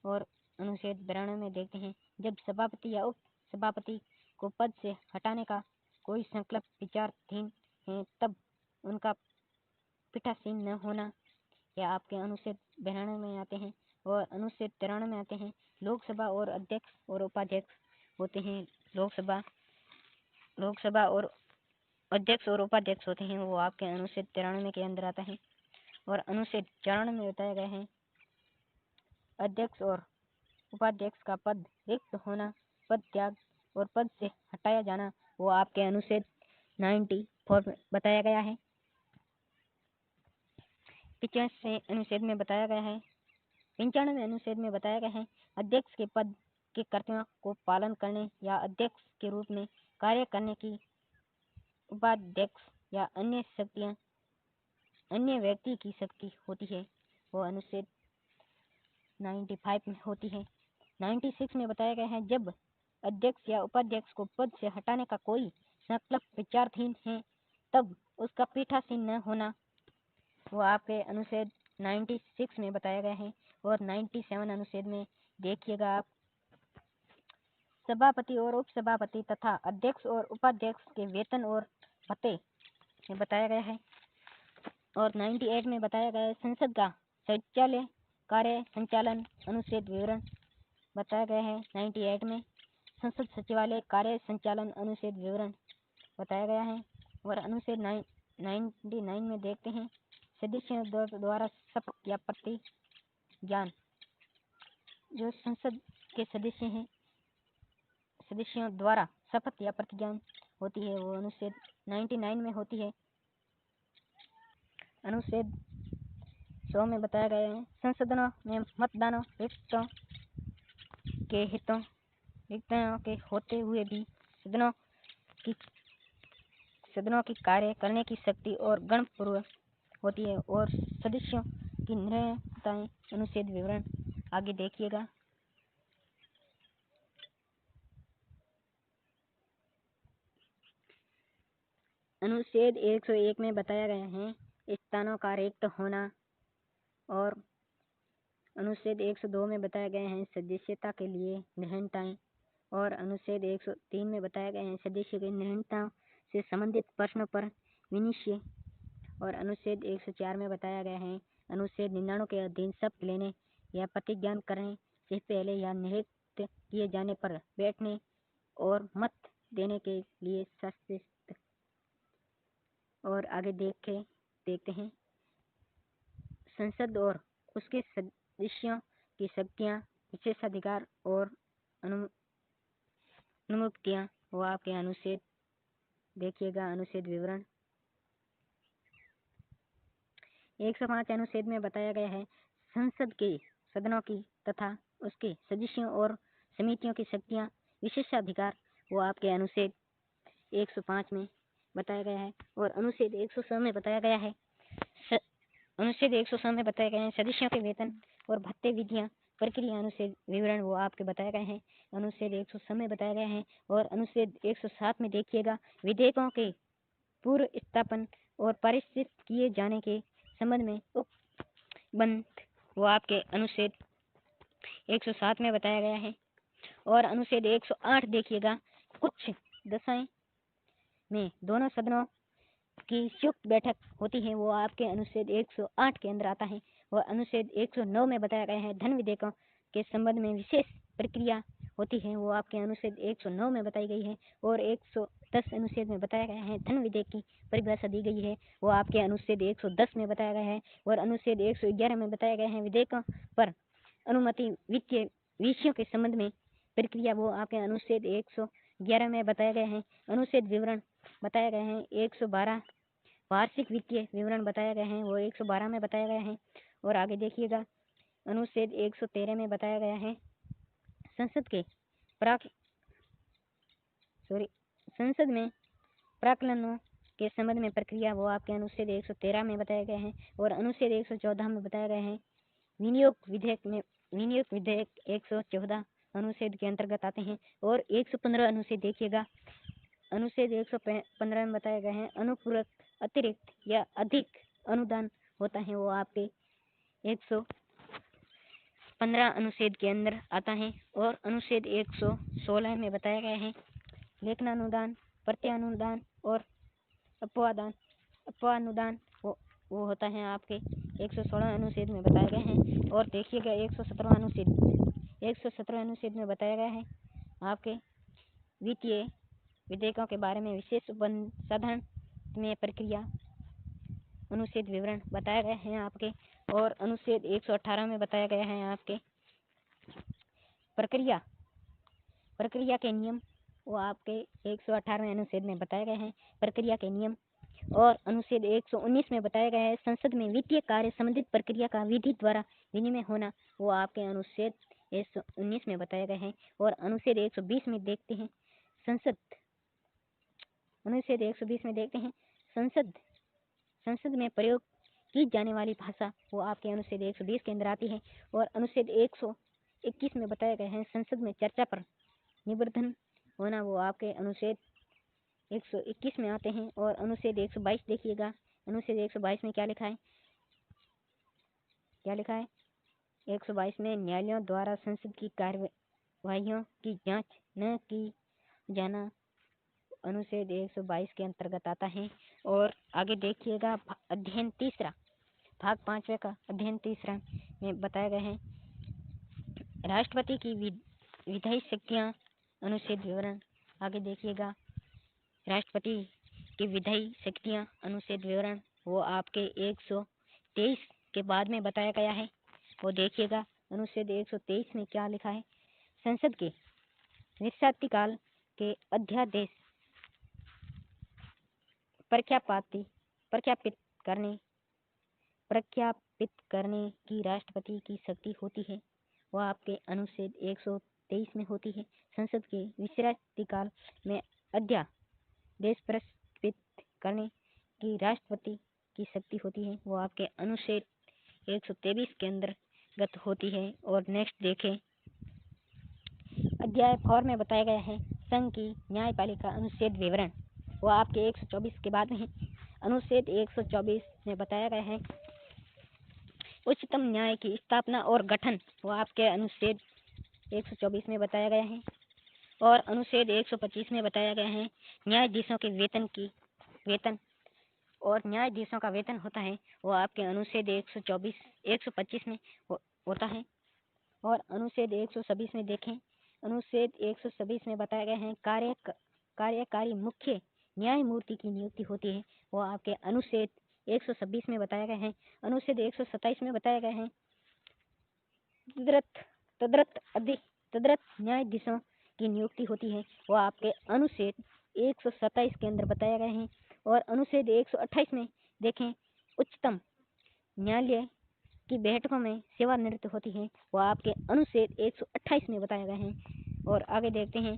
और अनुच्छेद 92 में देखते हैं जब सभापति या उप सभापति को पद से हटाने का कोई संकल्प विचाराधीन है तब उनका पीठासीन न होना, या आपके अनुच्छेद 92 में आते हैं। और अनुच्छेद 93 में आते हैं लोकसभा और अध्यक्ष और उपाध्यक्ष होते हैं, लोकसभा और अध्यक्ष और उपाध्यक्ष होते हैं, वो आपके अनुच्छेद 93 के अंदर आता है। और अनुच्छेद 94 में बताया गया है अध्यक्ष और उपाध्यक्ष का पद रिक्त होना, पद त्याग और पद से हटाया जाना, वो आपके अनुच्छेद 94 में बताया गया है। 95 अनुच्छेद में बताया गया है 95 अनुच्छेद में बताया गया है अध्यक्ष के पद के कर्तव्यों को पालन करने या अध्यक्ष के रूप में कार्य करने की उपाध्यक्ष या अन्य शक्तियां अन्य व्यक्ति की शक्ति होती है, वो अनुच्छेद 95 में होती है। 96 में बताया गया है जब अध्यक्ष या उपाध्यक्ष को पद से हटाने का कोई संकल्प विचाराधीन है तब उसका पीठासीन न होना, वो आपके अनुच्छेद 96 में बताया गया है। और 97 अनुच्छेद में देखिएगा आप, सभापति और उप सभापति तथा अध्यक्ष और उपाध्यक्ष के वेतन और भत्ते में बताया गया है। और 98 में बताया गया है संसद का शौचालय कार्य संचालन अनुच्छेद विवरण बताया गया है। 98 में संसद सचिवालय कार्य संचालन अनुच्छेद विवरण बताया गया है। और अनुच्छेद 99 में देखते हैं सदस्यों द्वारा शपथ या प्रतिज्ञान, जो संसद के सदस्य हैं सदस्यों द्वारा शपथ या प्रतिज्ञान होती है, वो अनुच्छेद 99 में होती है। अनुच्छेद 100 में बताया गया है संसदों में मतदानों व्यक्तियों के होते हुए भी सदनों की कार्य करने की शक्ति और गणपूर्व होती है। और सदस्यों की निर्णयताएं अनुच्छेद विवरण आगे देखिएगा। अनुच्छेद 101 में बताया गया है स्थानों का रिक्त होना, और अनुच्छेद 102 में बताया गया है सदस्यता के लिए निर्णयताएं, और अनुच्छेद 103 में बताया गया है सदस्य की निर्णयता से संबंधित प्रश्नों पर विनिश्चय, और अनुच्छेद 104 में बताया गया है अनुच्छेद 99 के अधीन शपथ लेने या प्रतिज्ञा करने से पहले या निहित किए जाने पर बैठने और मत देने के लिए सशस्त्र। और आगे देखते हैं संसद और उसके सदस्यों की शक्तियाँ, विशेषाधिकार और अनुमतियाँ। वो आपके अनुच्छेद देखिएगा, अनुच्छेद विवरण 105 अनुच्छेद में बताया गया है संसद के सदनों की तथा उसके सदस्यों और समितियों की शक्तियाँ, विशेषाधिकार। वो आपके अनुच्छेद 105 में बताया गया है। और अनुच्छेद 106 में बताया गया है अनुच्छेद 106 में बताया गया है सदस्यों के वेतन और भत्ते, विधियाँ, प्रक्रिया, अनुच्छेद विवरण वो आपके बताए गए हैं। अनुच्छेद 106 में बताया गया है। और अनुच्छेद 107 में देखिएगा विधेयकों के पूर्व स्थापन और पारित किए जाने के संबंध में उपबंध वो आपके अनुच्छेद 107 में बताया गया है। और अनुच्छेद 108 देखिएगा कुछ दशाएं में दोनों सदनों की संयुक्त बैठक होती है, वो आपके अनुच्छेद 108 के अंदर आता है। और अनुच्छेद 109 में बताया गया है धन विधेयकों के संबंध में विशेष प्रक्रिया होती है, वो आपके अनुच्छेद 109 में बताई गई है। और 110 अनुच्छेद में बताया गया है धन विधेयक की परिभाषा दी गई है, वो आपके अनुच्छेद 110 में बताया गया है। और अनुच्छेद 111 में बताया गया है विधेयकों पर अनुमति वित्तीय विषयों के संबंध में प्रक्रिया, वो आपके अनुच्छेद 111 में बताया गया है। अनुच्छेद विवरण बताया गया है 112 वार्षिक वित्तीय विवरण बताया गया है, वो 112 में बताया गया है। और आगे देखिएगा अनुच्छेद 113 में बताया गया है संसद में प्राक्कलनों के संबंध में प्रक्रिया, वो आपके अनुच्छेद 113 में बताया गया है। और अनुच्छेद 114 में बताया गया है विनियोग विधेयक 114 अनुच्छेद के अंतर्गत आते हैं। और 115 अनुच्छेद देखिएगा, अनुच्छेद 115 में बताया गया है अनुपूरक, अतिरिक्त या अधिक अनुदान होता है, वो आपके 115 अनुच्छेद के अंदर आता है। और अनुच्छेद 116 में बताया गया है लेखनानुदान, प्रत्यानुदान और अपवानुदान वो होता है आपके 116 अनुच्छेद में बताए गए हैं। और देखिएगा 117 अनुच्छेद में बताया गया है आपके वित्तीय विधेयकों के बारे में विशेष साधन में प्रक्रिया, अनुच्छेद विवरण बताए गए हैं आपके। और अनुच्छेद 118 में बताया गया है आपके प्रक्रिया के नियम, वो आपके 118वें अनुच्छेद में बताए गए हैं प्रक्रिया के नियम। और अनुच्छेद 119 में बताया गया है संसद में वित्तीय कार्य संबंधित प्रक्रिया का विधि द्वारा विनिमय होना, वो आपके अनुच्छेद 119 में बताया गया है। और अनुच्छेद 120 में देखते हैं अनुच्छेद 120 में देखते हैं संसद में प्रयोग की जाने वाली भाषा, वो आपके अनुच्छेद 120 के अंदर आती है। और अनुच्छेद 121 में बताया गया है संसद में चर्चा पर निबंधन होना, वो आपके अनुच्छेद 121 में आते हैं। और अनुच्छेद 122 देखिएगा, अनुच्छेद 122 में क्या लिखा है 122 में न्यायालयों द्वारा संसद की कार्यवाहियों की जांच न की जाना, अनुच्छेद 122 के अंतर्गत आता है। और आगे देखिएगा अध्ययन तीसरा, भाग 5वें का अध्ययन तीसरा में बताया गया है राष्ट्रपति की विधायी शक्तियाँ, अनुच्छेद विवरण। आगे देखिएगा राष्ट्रपति की विधायी शक्तियाँ, अनुच्छेद विवरण, वो आपके 123 के बाद में बताया गया है। वो देखिएगा अनुच्छेद 123 में क्या लिखा है संसद के निष्काल के अध्यादेश प्रख्यापित करने की राष्ट्रपति की शक्ति होती है, वह आपके अनुच्छेद 123 में होती है। संसद के विश्रांतिकाल में अध्यादेश प्रख्यापित करने की राष्ट्रपति की शक्ति होती है, वो आपके अनुच्छेद 123 के अंतर्गत होती है। और नेक्स्ट देखें अध्याय 4 में बताया गया है संघ की न्यायपालिका, अनुच्छेद विवरण, वो आपके 124 के बाद में है। अनुच्छेद 124 में बताया गया है उच्चतम न्याय की स्थापना और गठन, वो आपके अनुच्छेद 124 में बताया गया है। और अनुच्छेद 125 में बताया गया है न्यायाधीशों के वेतन और न्यायाधीशों का वेतन होता है वो आपके अनुच्छेद 125 में होता है। और अनुच्छेद 126 में देखें, अनुच्छेद 126 में बताया गया है कार्यकारी मुख्य न्यायमूर्ति की नियुक्ति होती है, वो आपके अनुच्छेद 126 में बताया गया है। अनुच्छेद 127 में बताया गया है तदर्थ न्यायाधीशों की नियुक्ति होती है, वो आपके अनुच्छेद 127 के अंदर बताया गया है। और अनुच्छेद 128 में देखें उच्चतम न्यायालय की बैठकों में सेवानिवृत्त होती है, वो आपके अनुच्छेद 128 में बताया गया है। और आगे देखते हैं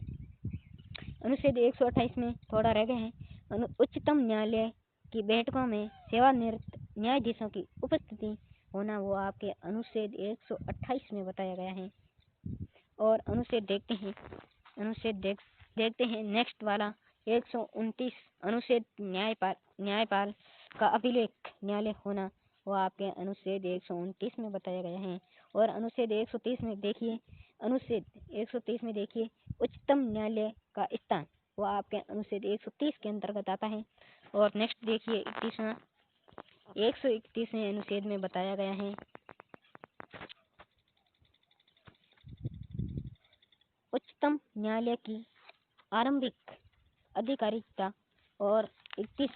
अनुच्छेद 128 में थोड़ा रह गए हैं उच्चतम न्यायालय की बैठकों में सेवानिवृत्त न्यायाधीशों की उपस्थिति होना, वो आपके अनुच्छेद 128 में बताया गया है। और अनुच्छेद देखते हैं नेक्स्ट वाला 129 अनुच्छेद न्यायपाल का अपीलेख न्यायालय होना, वो आपके अनुच्छेद 129 में बताया गया है। और अनुच्छेद 130 में देखिए, अनुच्छेद 130 में देखिए उच्चतम न्यायालय का स्थान, वो आपके अनुच्छेद 130 के अंतर्गत आता है। और नेक्स्ट देखिए 131वें अनुच्छेद में बताया गया है उच्चतम न्यायालय की आरंभिक आधिकारिकता। और 31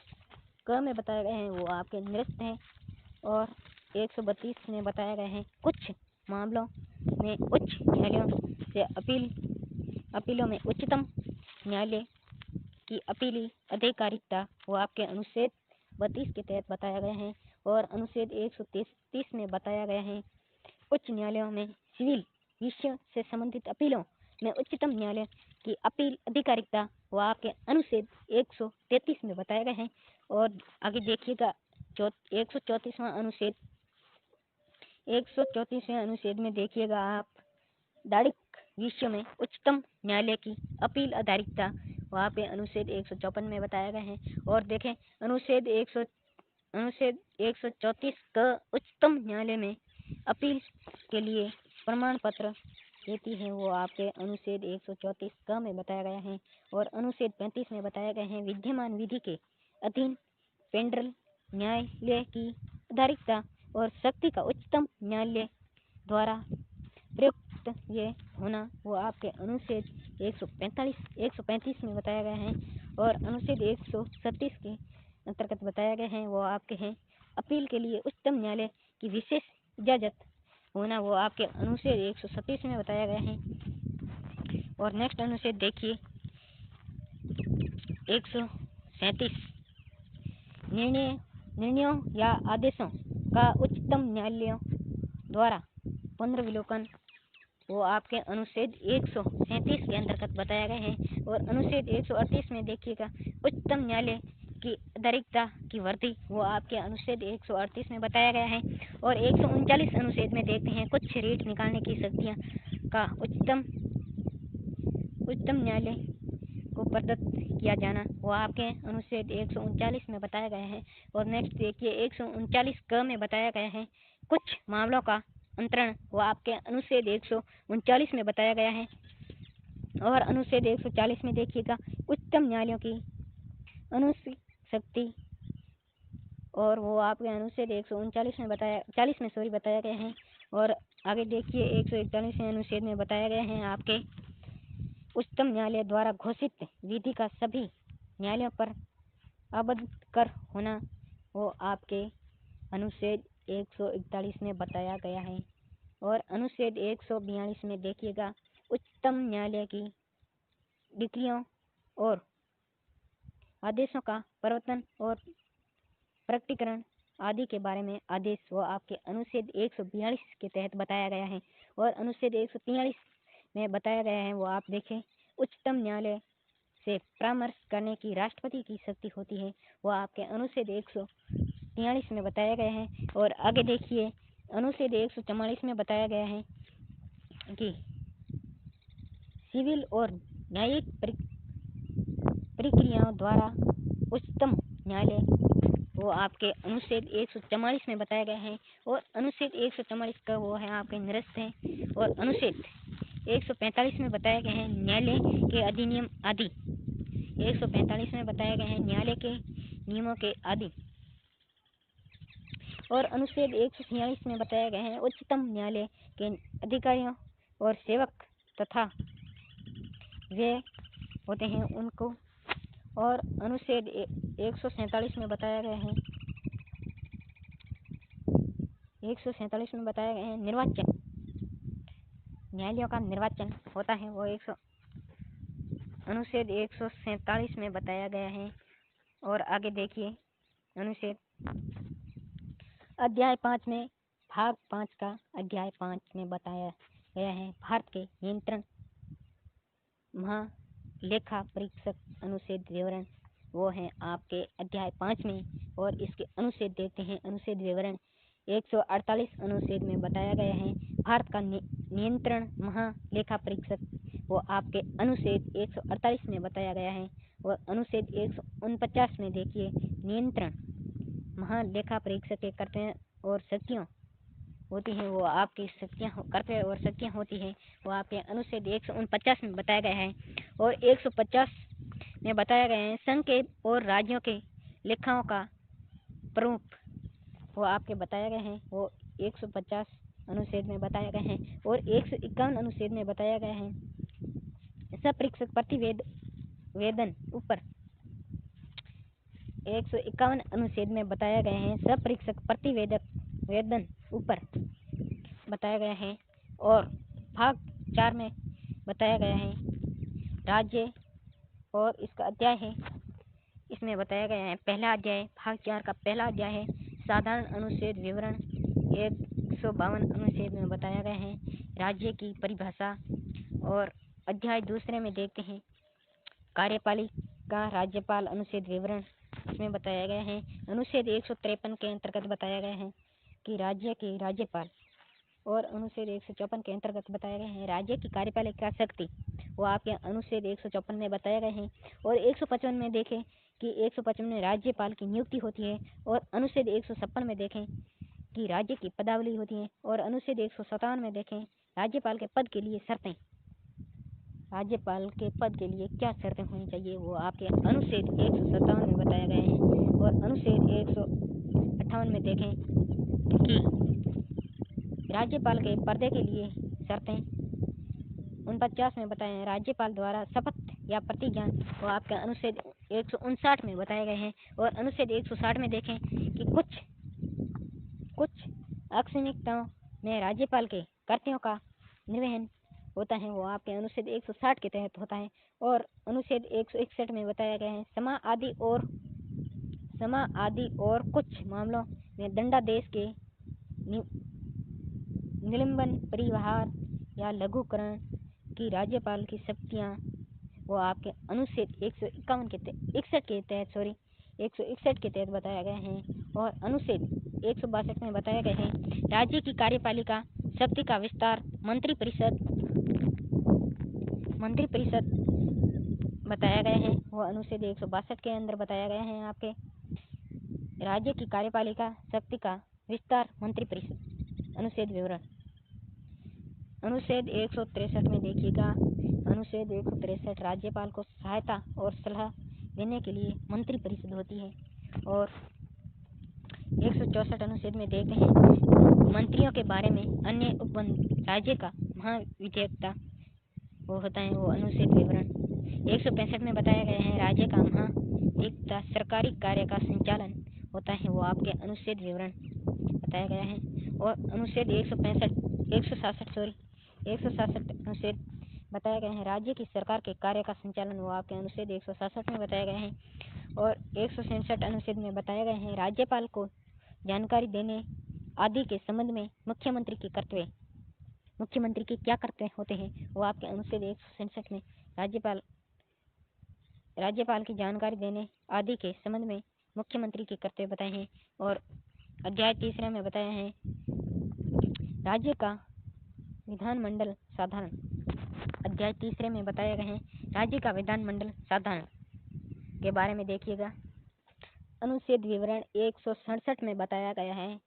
क में बताया गया है वो आपके निरस्त है। और 132 में बताया गया है कुछ मामलों में उच्च न्यायालयों से अपीलों में उच्चतम न्यायालय की अपीली आधिकारिकता, वो आपके अनुच्छेद 32 के तहत बताया गया है। और अनुच्छेद 133 में बताया गया है उच्च न्यायालयों में सिविल विषयों से संबंधित अपीलों में उच्चतम न्यायालय की अपील आधिकारिकता, वो आपके अनुच्छेद 133 में बताया गया है। और आगे देखिएगा 134वां अनुच्छेद, 134वें अनुच्छेद में देखिएगा आप दायित्व विषयों में उच्चतम न्यायालय की अपील आधारिकता, वहाँ पे अनुच्छेद 154 में बताया गया है। और देखें अनुच्छेद 134 का उच्चतम न्यायालय में अपील के लिए प्रमाण पत्र देती है, वो आपके अनुच्छेद 134 क में बताया गया है। और अनुच्छेद 35 में बताया गया है विद्यमान विधि के अधीन फेडरल न्यायालय की आधारिकता और शक्ति का उच्चतम न्यायालय द्वारा प्रयुक्त ये होना, वो आपके अनुच्छेद 135 में बताया गया है। और अनुच्छेद 136 के अंतर्गत बताया गया है वो आपके हैं अपील के लिए उच्चतम न्यायालय की विशेष इजाजत होना, वो आपके अनुच्छेद 137 में बताया गया है। और नेक्स्ट अनुच्छेद देखिए 137 निर्णयों या आदेशों का उच्चतम न्यायालयों द्वारा पुनर्विलोकन, वो आपके अनुच्छेद 137 के अंतर्गत बताया गया है। और अनुच्छेद 138 में देखिएगा उच्चतम न्यायालय की आधारिकता की वृद्धि, वो आपके अनुच्छेद 138 में बताया गया है। और 139 अनुच्छेद में देखते हैं कुछ रेट निकालने की शक्तियाँ का उच्चतम न्यायालय को प्रदत्त किया जाना, वो आपके अनुच्छेद 139 में बताया गया है। और नेक्स्ट देखिए 139 क में बताया गया है कुछ मामलों का अंतरण, वो आपके अनुच्छेद 139 में बताया गया है। और अनुच्छेद 140 में देखिएगा उच्चतम न्यायालयों की अनुच्छेद शक्ति, और वो आपके अनुच्छेद 139 में बताया गया है। और आगे देखिए 141वें अनुच्छेद में बताया गया है आपके उच्चतम न्यायालय द्वारा घोषित विधि का सभी न्यायालयों पर आबद्ध कर होना, वो आपके अनुच्छेद 141 में बताया गया है। और अनुच्छेद 142 में देखिएगा उच्चतम न्यायालय की डिक्रियों और आदेशों का प्रवर्तन और प्रकटीकरण आदि के बारे में आदेश, वो आपके अनुच्छेद 142 के तहत बताया गया है। और अनुच्छेद 143 में बताया गया है वो आप देखें उच्चतम न्यायालय से परामर्श करने की राष्ट्रपति की शक्ति होती है, वो आपके अनुच्छेद 143 में बताया गया है। और आगे देखिए अनुच्छेद 144 में बताया गया है कि सिविल और न्यायिक प्रक्रियाओं द्वारा उच्चतम न्यायालय वो आपके अनुच्छेद 144 में बताया गया है। और अनुच्छेद 144 का वो है आपके निरस्त है। और अनुच्छेद 145 में बताया गया है न्यायालय के अधिनियम आदि। 145 में बताया गया है न्यायालय के नियमों के आदि। और अनुच्छेद 146 में बताया गया है उच्चतम न्यायालय के अधिकारियों और सेवक तथा वे होते हैं उनको। और अनुच्छेद 147 में बताया गया है 147 में बताया गया है निर्वाचन, न्यायालयों का निर्वाचन होता है वो अनुच्छेद 147 में बताया गया है। और आगे देखिए अनुच्छेद अध्याय 5 में भाग 5 का अध्याय 5 में बताया गया है भारत के नियंत्रण महालेखा परीक्षक अनुच्छेद विवरण वो है आपके अध्याय 5 में। और इसके अनुच्छेद देखते हैं। अनुच्छेद विवरण 148 अनुच्छेद में बताया गया है भारत का नियंत्रण महालेखा परीक्षक वो आपके अनुच्छेद 148 में बताया गया है। और अनुच्छेद 149 में देखिए नियंत्रण महालेखा परीक्षक के कर्तव्य और शक्तियाँ होती हैं वो आपकी शक्तियाँ कर्तव्य और शक्तियाँ होती हैं वो आपके अनुच्छेद 149 में बताया गया है। और 150 में बताया गया है संघ के और राज्यों के लेखाओं का प्रमुख वो आपके बताया गए हैं वो 150 अनुच्छेद में बताया गया है। और 151 अनुच्छेद में बताया गया है सब परीक्षक प्रतिवेदन ऊपर 151 अनुच्छेद में बताया गया है सब परीक्षक प्रतिवेदन ऊपर बताया गया है। और भाग 4 में बताया गया है राज्य और इसका अध्याय है इसमें बताया गया है पहला अध्याय भाग 4 का पहला अध्याय है साधारण अनुच्छेद विवरण 152 अनुच्छेद में बताया गया है राज्य की परिभाषा। और अध्याय दूसरे में देखते हैं कार्यपालिका राज्यपाल अनुच्छेद विवरण इसमें बताया गया है अनुच्छेद 153 के अंतर्गत बताया गया है कि राज्य के राज्यपाल। और अनुच्छेद 154 के अंतर्गत बताया गया है राज्य की कार्यपालिका शक्ति वो आपके अनुच्छेद 154 में बताया गया है। और 155 में देखें कि 155 में राज्यपाल की नियुक्ति होती है। और अनुच्छेद 156 में देखें कि राज्य की पदावली होती है। और अनुच्छेद 157 में देखें राज्यपाल के पद के लिए शर्तें, राज्यपाल के पद के लिए क्या शर्तें होनी चाहिए वो आपके अनुच्छेद 157 में बताया गया है। और अनुच्छेद 158 में देखें कि राज्यपाल के पर्दे के लिए शर्तें 49 में बताए हैं राज्यपाल द्वारा शपथ या प्रतिज्ञान वो आपके अनुच्छेद 159 में बताए गए हैं। और अनुच्छेद 160 में देखें कि कुछ आकस्मिकताओं में राज्यपाल के कर्तव्यों का निर्वहन होता है वो आपके अनुच्छेद 160 के तहत होता है। और अनुच्छेद 161 में बताया गया है समा आदि और कुछ मामलों में दंडादेश के निलंबन परिहार या लघुकरण की राज्यपाल की शक्तियाँ वो आपके अनुच्छेद 161 के तहत बताया गया है। और अनुच्छेद 162 में बताया गया है राज्य की कार्यपालिका शक्ति का विस्तार मंत्रिपरिषद बताया गया है वो अनुच्छेद 162 के अंदर बताया गया है आपके राज्य की कार्यपालिका शक्ति का विस्तार मंत्रिपरिषद अनुच्छेद विवरण। अनुच्छेद 163 में देखिएगा अनुच्छेद 163 राज्यपाल को सहायता और सलाह देने के लिए मंत्रिपरिषद होती है। और 164 अनुच्छेद में देखते हैं मंत्रियों के बारे में अन्य उपबंध राज्य का महाविधेयकता वो होता है वो अनुच्छेद विवरण। 165 में बताया गया है राज्य का महाविधेयकता सरकारी कार्य का संचालन होता है वो आपके अनुच्छेद विवरण बताया गया है। और अनुच्छेद 167 अनुच्छेद बताया गया है राज्य की सरकार के कार्य का संचालन वो आपके अनुच्छेद 167 में बताया गया है। और 167 अनुच्छेद में बताया गया है राज्यपाल को जानकारी देने आदि के संबंध में मुख्यमंत्री के क्या कर्तव्य होते हैं वो आपके अनुच्छेद 167 में राज्यपाल की जानकारी देने आदि के संबंध में मुख्यमंत्री के कर्तव्य बताए हैं। और अध्याय तीसरे में बताया है राज्य का विधानमंडल साधारण। अध्याय तीसरे में बताया गया है राज्य का विधानमंडल साधारण के बारे में देखिएगा अनुच्छेद विवरण 167 में बताया गया है,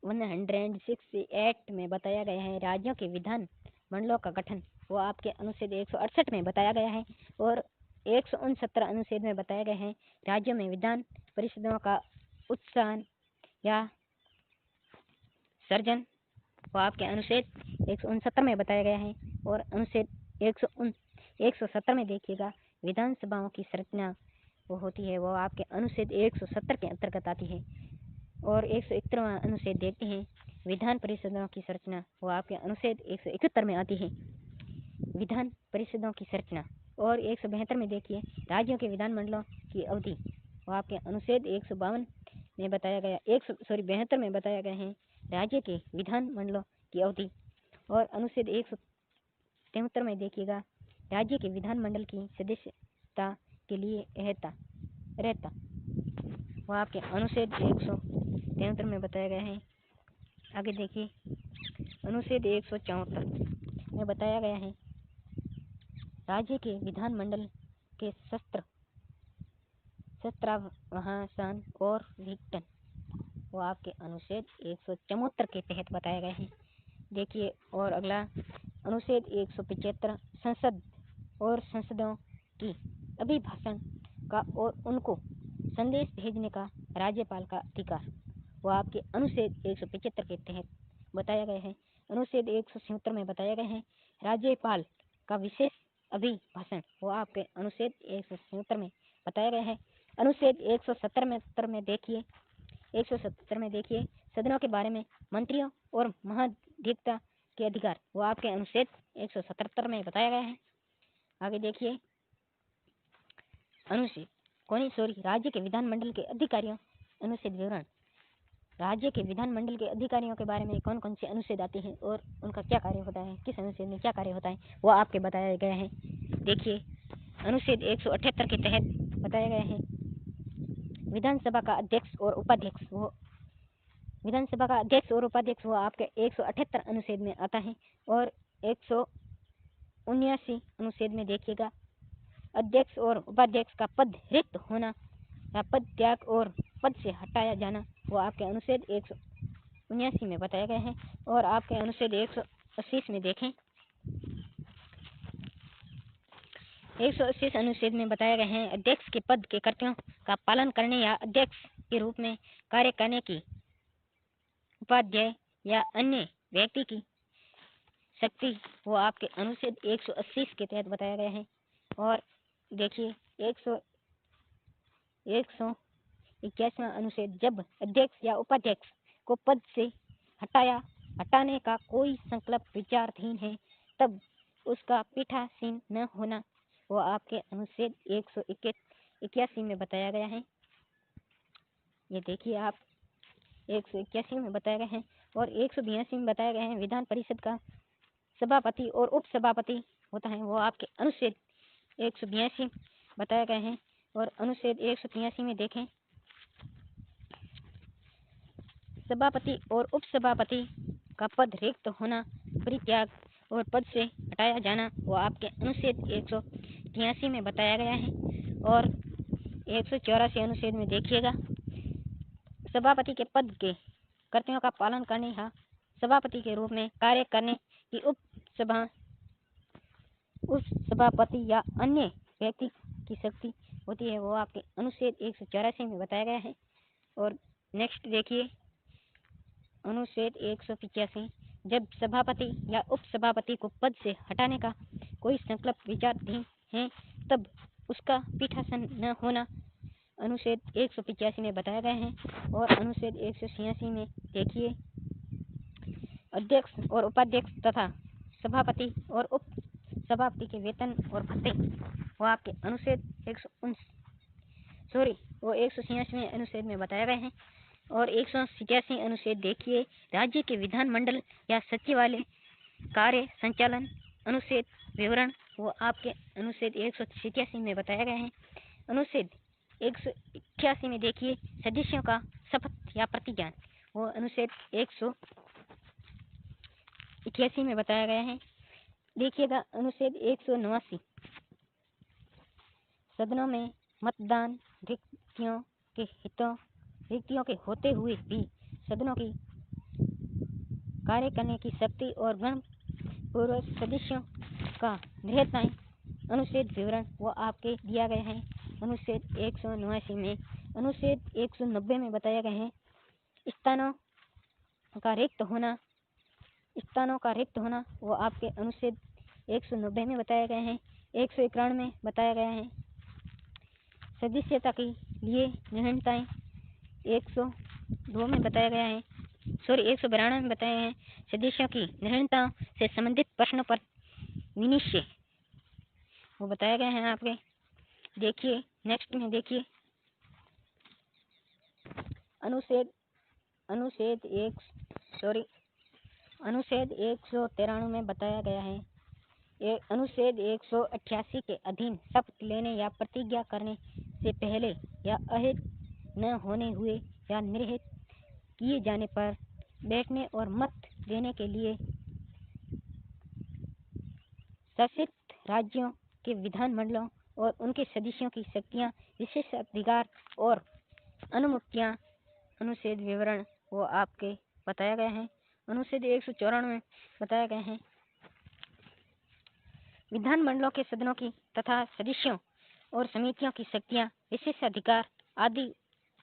168 में बताया गया है राज्यों के विधान मंडलों का गठन, वो आपके अनुच्छेद 168 में बताया गया है। और 169 अनुच्छेद में बताया गया है राज्यों में विधान परिषदों का उत्थान या सर्जन, वो आपके अनुच्छेद 169 में बताया गया है। और अनुच्छेद 170 में देखिएगा विधानसभाओं की संरचना वो होती है, वो आपके अनुच्छेद 170 के अंतर्गत आती है। और 171वां अनुच्छेद देखते हैं विधान परिषदों की संरचना, वो आपके अनुच्छेद 171 में आती है विधान परिषदों की संरचना। और 172 में देखिए राज्यों के विधानमंडलों की अवधि, वो आपके अनुच्छेद 152 में बताया गया 72 में बताया गया है राज्य के विधानमंडलों की अवधि। और अनुच्छेद 173 में देखिएगा राज्य के विधानमंडल की सदस्यता के लिए रहता, वो आपके अनुच्छेद 173 में बताया गया है। आगे देखिए अनुच्छेद 174 में बताया गया है राज्य के विधानमंडल के सत्रावसान और विघटन, वो आपके अनुच्छेद 174 के तहत बताए गए हैं। देखिए और अगला अनुच्छेद 175 संसद और संसदों की अभिभाषण का और उनको संदेश भेजने का राज्यपाल का अधिकार, वो आपके अनुच्छेद 175 के तहत बताया गया है। अनुच्छेद 177 में बताया गया है राज्यपाल का विशेष अभिभाषण, वो आपके अनुच्छेद 177 में बताया गया है। अनुच्छेद 177 में देखिए सदनों के बारे में मंत्रियों और महाधिवक्ता के अधिकार, वो आपके अनुच्छेद 177 में बताया गया है। आगे देखिए राज्य के विधानमंडल के अधिकारियों अनुच्छेद विवरण, राज्य के विधानमंडल के अधिकारियों के बारे में कौन कौन से अनुच्छेद आते हैं और उनका क्या कार्य होता है, किस अनुच्छेद में क्या कार्य होता है, वो आपके बताया गया है। देखिए अनुच्छेद 178 के तहत बताया गया है विधानसभा का अध्यक्ष और उपाध्यक्ष, वो विधानसभा का अध्यक्ष और उपाध्यक्ष वो आपके 178 अनुच्छेद में आता है। और 179 अनुच्छेद में देखिएगा अध्यक्ष और उपाध्यक्ष का पद रिक्त होना या पद त्याग और पद से हटाया जाना, वो आपके अनुच्छेद 179 में बताया गया है। और आपके अनुच्छेद 180 में देखें 180 अनुच्छेद में बताया गया है अध्यक्ष के पद के कर्तव्यों का पालन करने या अध्यक्ष के रूप में कार्य करने की उपाध्याय या अन्य व्यक्ति की शक्ति, वो आपके अनुच्छेद 180 के तहत बताया गया है। और देखिए 181वां अनुच्छेद, जब अध्यक्ष या उपाध्यक्ष को पद से हटाने का कोई संकल्प विचाराधीन है तब उसका पीठासीन न होना, वो आपके अनुच्छेद 181 में बताया गया है। ये देखिए आप 181 में बताया गया है। और 182 में बताया गया है विधान परिषद का सभापति और उप सभापति होता है, वो आपके अनुच्छेद 182 बताया गया है। और अनुच्छेद 183 में देखें सभापति और उप सभापति का पद रिक्त होना, परित्याग और पद से हटाया जाना, वो आपके अनुच्छेद 183 में बताया गया है। और 184 अनुच्छेद में देखिएगा सभापति के पद के कर्तव्यों का पालन करने या सभापति के रूप में कार्य करने की उप सभापति या अन्य व्यक्ति की शक्ति होती है, वो आपके अनुच्छेद 184 में बताया गया है। और नेक्स्ट देखिए अनुच्छेद 185, जब सभापति या उप सभापति को पद से हटाने का कोई संकल्प विचाराधीन है तब उसका पीठासन न होना, अनुच्छेद 185 में बताया गया है। और अनुच्छेद 186 में देखिए अध्यक्ष और उपाध्यक्ष तथा सभापति और उप सभापति के वेतन और भत्ते, वो आपके अनुच्छेद 186 अनुच्छेद में बताया गया है। और 187 अनुच्छेद देखिए राज्य के विधानमंडल या सचिवालय कार्य संचालन अनुच्छेद विवरण, वो आपके अनुच्छेद 187 में बताया गया है। अनुच्छेद 181 में देखिए सदस्यों का शपथ या प्रतिज्ञान, वो अनुच्छेद 181 में बताया गया है। देखिएगा अनुच्छेद 189 सदनों में मतदान व्यक्तियों के हितों व्यक्तियों के होते हुए भी सदनों की कार्य करने की शक्ति और गण पूर्व सदस्यों का निहिताएं अनुच्छेद विवरण वो आपके दिया गया है अनुच्छेद 179 में। अनुच्छेद 190 में बताया गया है स्थानों का रिक्त होना वो आपके अनुच्छेद 190 में बताया गया है। 191 में बताया गया है सदस्यता के लिए निहिताएं 102 में बताया गया है 192 में बताया है सदस्यों की निहिताओं से संबंधित प्रश्नों पर विनिश्चय वो बताया गया है आपके। देखिए नेक्स्ट में देखिए अनुच्छेद 193 में बताया गया है अनुच्छेद 188 के अधीन शपथ लेने या प्रतिज्ञा करने से पहले या अहित न होने हुए या निर्हित किए जाने पर बैठने और मत देने के लिए शासित राज्यों के विधानमंडलों और उनके सदस्यों की शक्तियां विशेषाधिकार और अनुमतियां अनुच्छेद विवरण वो आपके बताया गया है। अनुच्छेद 194 में बताया गया है विधानमंडलों के सदनों की तथा सदस्यों और समितियों की शक्तियां विशेषाधिकार आदि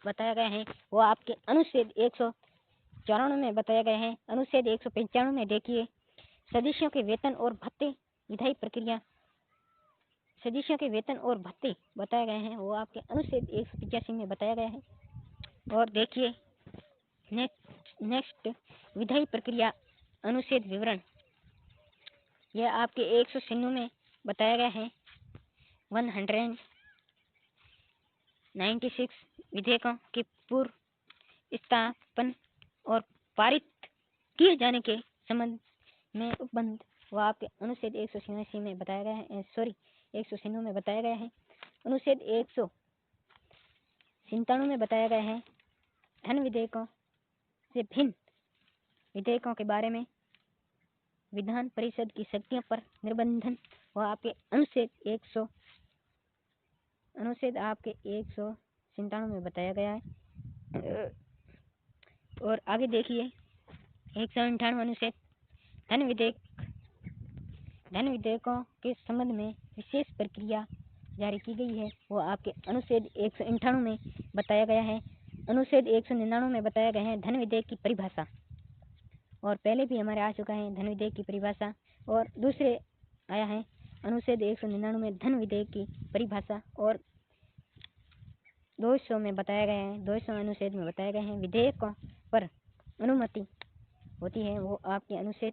बताया गया है वो आपके अनुच्छेद 194 में बताया गया है। अनुच्छेद 195 में देखिए सदस्यों के वेतन और भत्ते विधायी प्रक्रिया सदस्यों के वेतन और भत्ते बताए गए हैं वो आपके अनुच्छेद 185 में बताया गया है। और देखिए नेक्स्ट विधायी प्रक्रिया अनुच्छेद विवरण यह आपके 196 में बताया गया है 196 विधेयकों के पूर्व स्थापन और पारित किए जाने के संबंध में उपबंध वो आपके अनुच्छेद 187 में बताया गया है 196 में बताया गया है। अनुच्छेद 197 में बताया गया है धन विधेयकों से भिन्न विधेयकों के बारे में विधान परिषद की शक्तियों पर निर्बंधन वह आपके अनुच्छेद आपके 197 में बताया गया है। और आगे देखिए 198 अनुच्छेद धन विधेयकों के संबंध में विशेष प्रक्रिया जारी की गई है वो आपके अनुच्छेद 198 में बताया गया है। अनुच्छेद 199 में बताया गया है धन विधेयक की परिभाषा और पहले भी हमारे आ चुका है धन विधेयक की परिभाषा और दूसरे आया है अनुच्छेद 199 में धन विधेयक की परिभाषा और 200 में बताया गया है 200 अनुच्छेद में बताया गया है विधेयकों पर अनुमति होती है वो आपके अनुच्छेद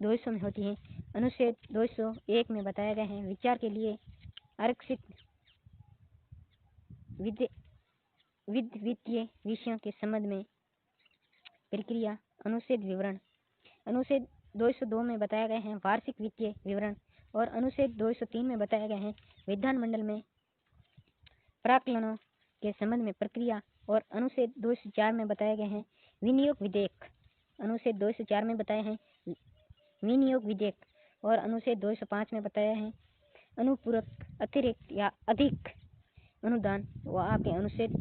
200 में होती है। अनुच्छेद 201 में बताया गया है विचार के लिए आरक्षित वित्तीय विषयों के संबंध में प्रक्रिया अनुच्छेद विवरण। अनुच्छेद 202 में बताया गया है वार्षिक वित्तीय विवरण और अनुच्छेद 203 में बताया गया है विधानमंडल में प्राक्कलनों के संबंध में प्रक्रिया और अनुच्छेद 204 में बताया गया है विनियोग विधेयक। अनुच्छेद 204 में बताया है विनियोग विधेयक और अनुच्छेद 205 में बताया है अनुपूरक अतिरिक्त या अधिक अनुदान वो आपके अनुच्छेद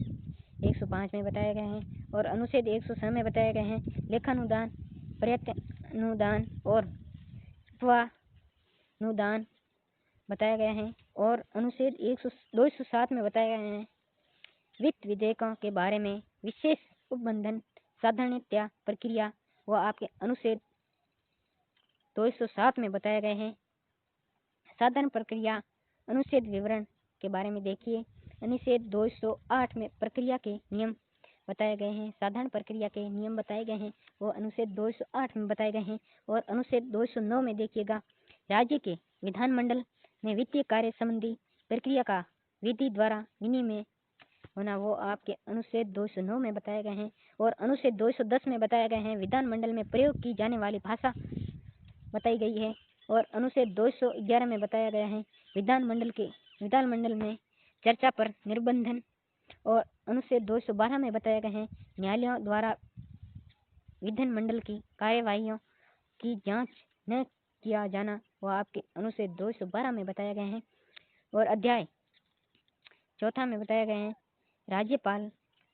105 में बताया गया है। और अनुच्छेद 106 में बताया गया है लेखानुदान प्रत्यनुदान और स्वानुदान बताया गया है। और अनुच्छेद 207 में बताया गया है वित्त विधेयकों के बारे में विशेष उपबंधन साधारणतया प्रक्रिया वो आपके अनुच्छेद 207 में बताया गया है साधारण प्रक्रिया अनुच्छेद विवरण के बारे में देखिए अनुच्छेद 208 में प्रक्रिया के नियम बताए गए हैं साधारण प्रक्रिया के नियम बताए गए हैं वो अनुच्छेद 208 में बताए गए हैं। और अनुच्छेद 209 में देखिएगा राज्य के विधानमंडल में वित्तीय कार्य संबंधी प्रक्रिया का विधि द्वारा विनिमय होना वो आपके अनुच्छेद 209 में बताए गए हैं। और अनुच्छेद 210 में बताया गया है विधानमंडल में प्रयोग की जाने वाली भाषा बताई गई है। और अनुच्छेद 211 में बताया गया है विधानमंडल में चर्चा पर निर्बंधन। और अनुच्छेद 212 में बताया गया है न्यायालयों द्वारा विधानमंडल की कार्यवाहियों की जांच न किया जाना वह आपके अनुच्छेद 212 में बताया गया है। और अध्याय 4 में बताया गया है राज्यपाल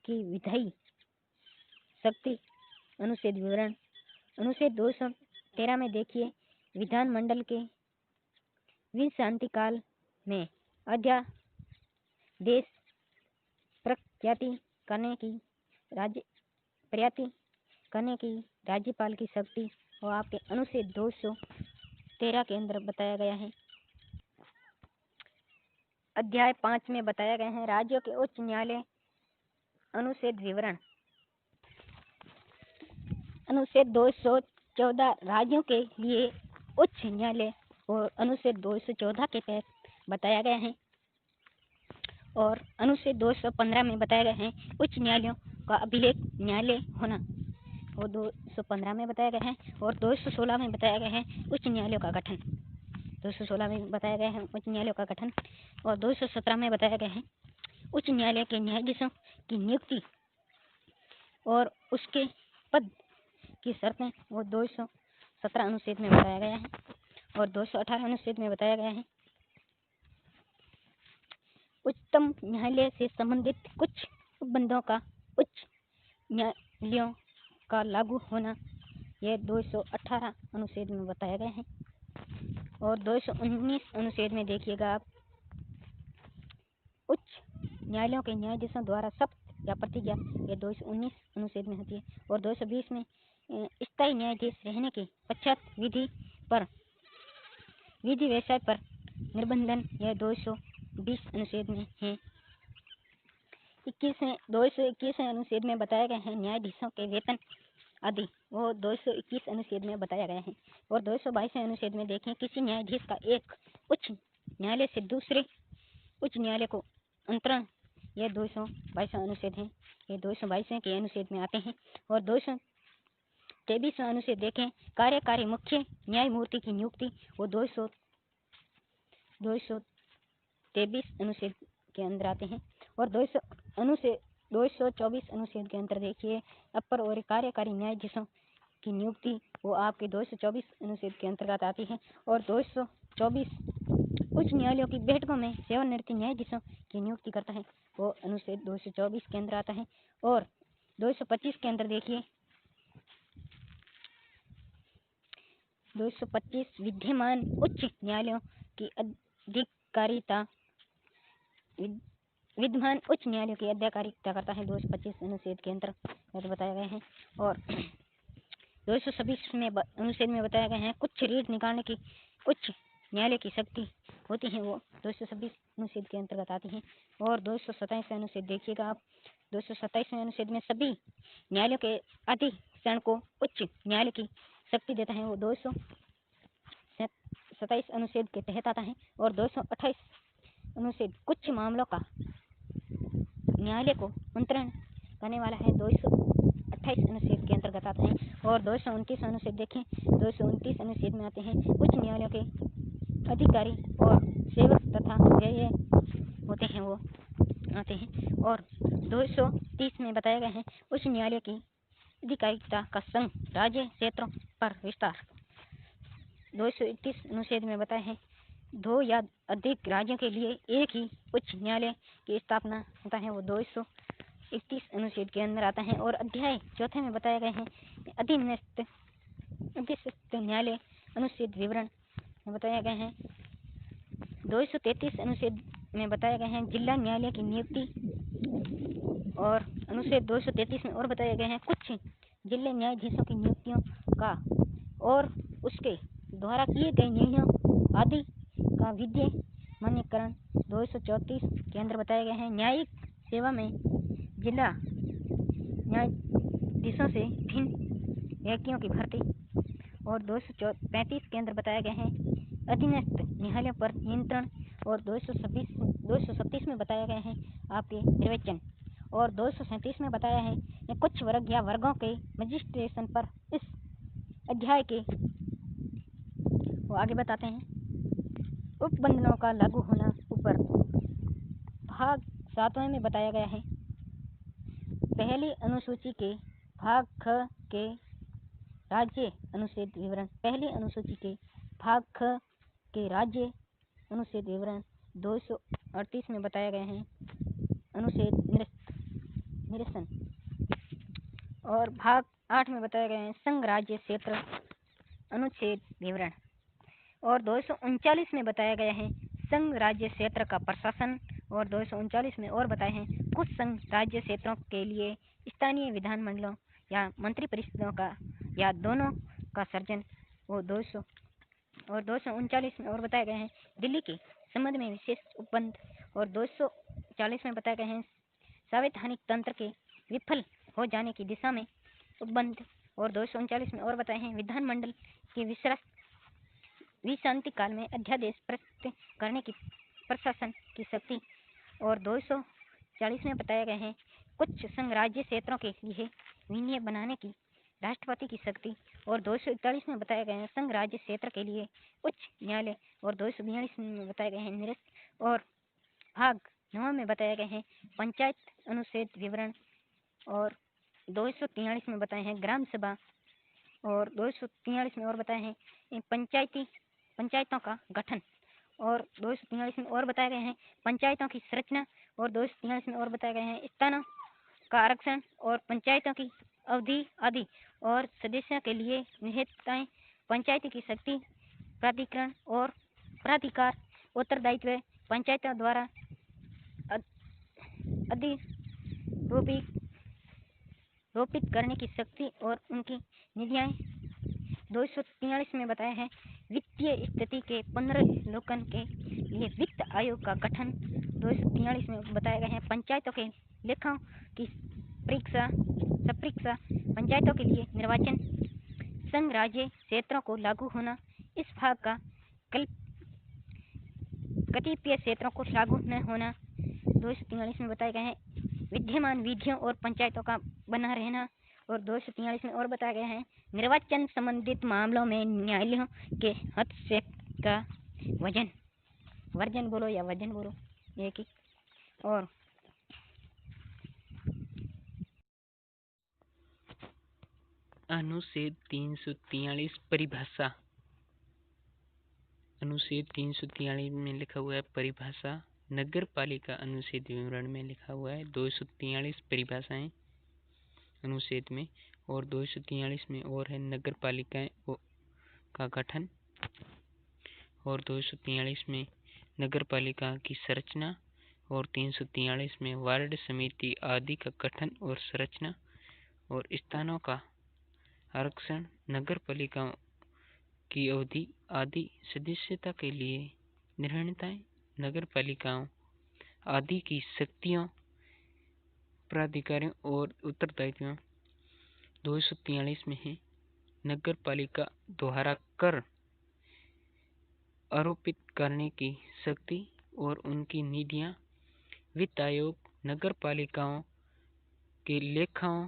की विधायी शक्ति अनुच्छेद विवरण। अनुच्छेद 213 में देखिए, विधानमंडल के शांति काल में अध्यादेश प्रख्याति करने की राज्यपाल की शक्ति और आपके अनुच्छेद 213 के अंदर बताया गया है। अध्याय 5 में बताया गया है राज्यों के उच्च न्यायालय अनुच्छेद विवरण। अनुच्छेद 214 राज्यों के लिए उच्च न्यायालय और अनुच्छेद 214 के तहत बताया गया है। और अनुच्छेद 215 में बताया गया है उच्च न्यायालयों का अभिलेख न्यायालय होना, वो 215 में बताया गया है। और 216 में बताया गया है उच्च न्यायालयों का गठन। 216 में बताया गया है उच्च न्यायालयों का गठन। और 217 में बताया गया है उच्च न्यायालय के न्यायाधीशों की नियुक्ति और उसके पद की शर्तें, वो 217 अनुच्छेद में बताया गया है। और 218 अनुच्छेद में बताया गया है उच्चतम न्यायालय से संबंधित कुछ उपबंधों का उच्च न्यायालयों का लागू होना, यह 218 अनुच्छेद में बताया गया है। और 219 अनुच्छेद में देखिएगा आप, उच्च न्यायालयों के न्यायाधीशों द्वारा शपथ या प्रतिज्ञा, यह 219 अनुच्छेद में होती है। और 220 में स्थायी न्यायाधीश रहने के पश्चात विधि व्यवसाय पर निर्बंधन, यह 220 अनुच्छेद में है। 221 अनुच्छेद में बताया गया है न्यायाधीशों के वेतन आदि, वो 221 अनुच्छेद में बताया गया है। और 222 अनुच्छेद में देखें, किसी न्यायाधीश का एक उच्च न्यायालय से दूसरे उच्च न्यायालय को अंतरण, यह 222 अनुच्छेद है। ये 222 के अनुच्छेद में आते हैं। और 223 अनुच्छेद देखें, कार्यकारी मुख्य न्यायमूर्ति की नियुक्ति, वो 223 अनुच्छेद के अंदर आते हैं। और 224 अनुच्छेद के अंदर देखिए, अपर और कार्यकारी न्यायाधीशों की नियुक्ति, वो आपके 224 अनुच्छेद के अंतर्गत आती है। और 224 उच्च न्यायालयों की बैठकों में सेवानिवृत्त न्यायाधीशों की नियुक्ति करता है, वो अनुच्छेद 224 के अंदर आता है। और 225 के अंदर देखिए, 225 विद्यमान उच्च न्यायालयों की अधिकारिता, विद्यमान उच्च न्यायालयों की अधिकारिता करता है, 225 अनुच्छेद के अंतर्गत बताया गया है। और 226 में अनुच्छेद में बताया गया है कुछ रीट निकालने की उच्च न्यायालय की शक्ति होती है, वो 226 अनुच्छेद के अंतर्गत आती है। और 227 अनुच्छेद देखिएगा आप, 227 अनुच्छेद में सभी न्यायालयों के अधिशरण को उच्च न्यायालय की शक्ति देता है, वो 227 अनुच्छेद के तहत आता है। और 228 अनुच्छेद कुछ मामलों का न्यायालय को अंतरण करने वाला है, 228 अनुच्छेद के अंतर्गत आता है। और 229 अनुच्छेद देखें, 229 अनुच्छेद में आते हैं उच्च न्यायालयों के अधिकारी और सेवक तथा व्यय होते हैं, वो आते हैं। और 230 में बताया गया है उच्च न्यायालय की अधिकारिता का संघ राज्य क्षेत्रों पर विस्तार। 231 अनुच्छेद में बताया है 2 या अधिक राज्यों के लिए एक ही उच्च न्यायालय की स्थापना होता है, वो 231 अनुच्छेद के अंदर आता है। और अध्याय 4 में बताया गया है अधीनस्थ न्यायालय अनुच्छेद विवरण में बताया गया है। 233 अनुच्छेद में बताया गया है जिला न्यायालय की नियुक्ति। और अनुच्छेद 233 में और बताया गया है कुछ जिले न्यायाधीशों की नियुक्तियों का और उसके द्वारा किए गए निर्णयों आदि का विधेय मान्यकरण। 234 के अंदर बताया गया है न्यायिक सेवा में जिला न्यायाधीशों से भिन्न व्यक्तियों की भर्ती। और 235 के अंदर बताया गया है अधीनस्थ न्यायालयों पर नियंत्रण। और 236 में बताया गया है आपके निर्वाचन। और 237 में बताया है कुछ वर्ग या वर्गों के मजिस्ट्रेशन पर। इस अध्याय के वो आगे बताते हैं उपबंधनों का लागू होना। ऊपर भाग 7 में बताया गया है पहली अनुसूची के भाग ख के राज्य अनुच्छेद विवरण। पहली अनुसूची के भाग ख के राज्य अनुच्छेद विवरण 238 में बताया गया है अनुच्छेद निरस्त निरसन। और भाग 8 में बताए गए हैं संघ राज्य क्षेत्र अनुच्छेद विवरण। और 239 में बताया गया है संघ राज्य क्षेत्र का प्रशासन। और 239 में और बताए हैं कुछ संघ राज्य क्षेत्रों के लिए स्थानीय विधानमंडलों या मंत्रिपरिषदों का या दोनों का सर्जन। और 239 में और बताए गए हैं दिल्ली के संबंध में विशेष उपबंध। और 240 में बताए गए हैं संवैधानिक तंत्र के विफल हो जाने की दिशा में उपबंध। और 239 में और बताए हैं विधानमंडल की विश्रांति काल में अध्यादेश प्रस्तुत करने की प्रशासन की शक्ति। और 240 में बताया गया है कुछ संघ राज्य क्षेत्रों के लिए विनियम बनाने की राष्ट्रपति की शक्ति। और 241 में बताया गया है संघ राज्य क्षेत्र के लिए उच्च न्यायालय। और 242 में बताया गया है निरस्त। और भाग 9 में बताया गया है पंचायत अनुच्छेद विवरण। और 243 में बताए हैं ग्राम सभा। और 243 में और बताए हैं पंचायतों का गठन। और 243 में और बताए गए हैं पंचायतों की संरचना। और 243 में और बताए गए हैं स्थानों का आरक्षण और पंचायतों की अवधि आदि। और सदस्यों के लिए निहिताएं पंचायती की शक्ति प्राधिकरण और प्राधिकार उत्तरदायित्व पंचायतों द्वारा अधिरोपित करने की शक्ति और उनकी निधियां। 243 में बताया है वित्तीय स्थिति के पुनर्विलोकन के लिए वित्त आयोग का गठन। 243 में बताया गया है पंचायतों के लेखाओं की सपरीक्षा पंचायतों के लिए निर्वाचन संघ राज्य क्षेत्रों को लागू होना। इस भाग का कतिपय क्षेत्रों को लागू न होना। 243 में बताए गए हैं विद्यमान विधियों और पंचायतों का बना रहना। और 243 में और बताया गया है निर्वाचन संबंधित मामलों में न्यायालयों के हस्तक्षेप का वर्जन बोलो या वजन बोलो एक ही। और अनुच्छेद 343 परिभाषा। अनुच्छेद 343 में लिखा हुआ है परिभाषा। नगर पालिका अनुच्छेद विवरण में लिखा हुआ है 243 परिभाषाएं अनुच्छेद में। और 243 में और है नगर पालिकाएं का गठन। और 243 में नगर पालिका की संरचना। और 343 में वार्ड समिति आदि का गठन और संरचना और स्थानों का आरक्षण नगर पालिकाओं की अवधि आदि सदस्यता के लिए निर्णयताएं नगर पालिकाओं आदि की शक्तियों प्राधिकारियों और उत्तरदायित्व। 243 में है नगर पालिका द्वारा कर आरोपित करने की शक्ति और उनकी निधियां। वित्त आयोग नगर पालिकाओं के लेखाओं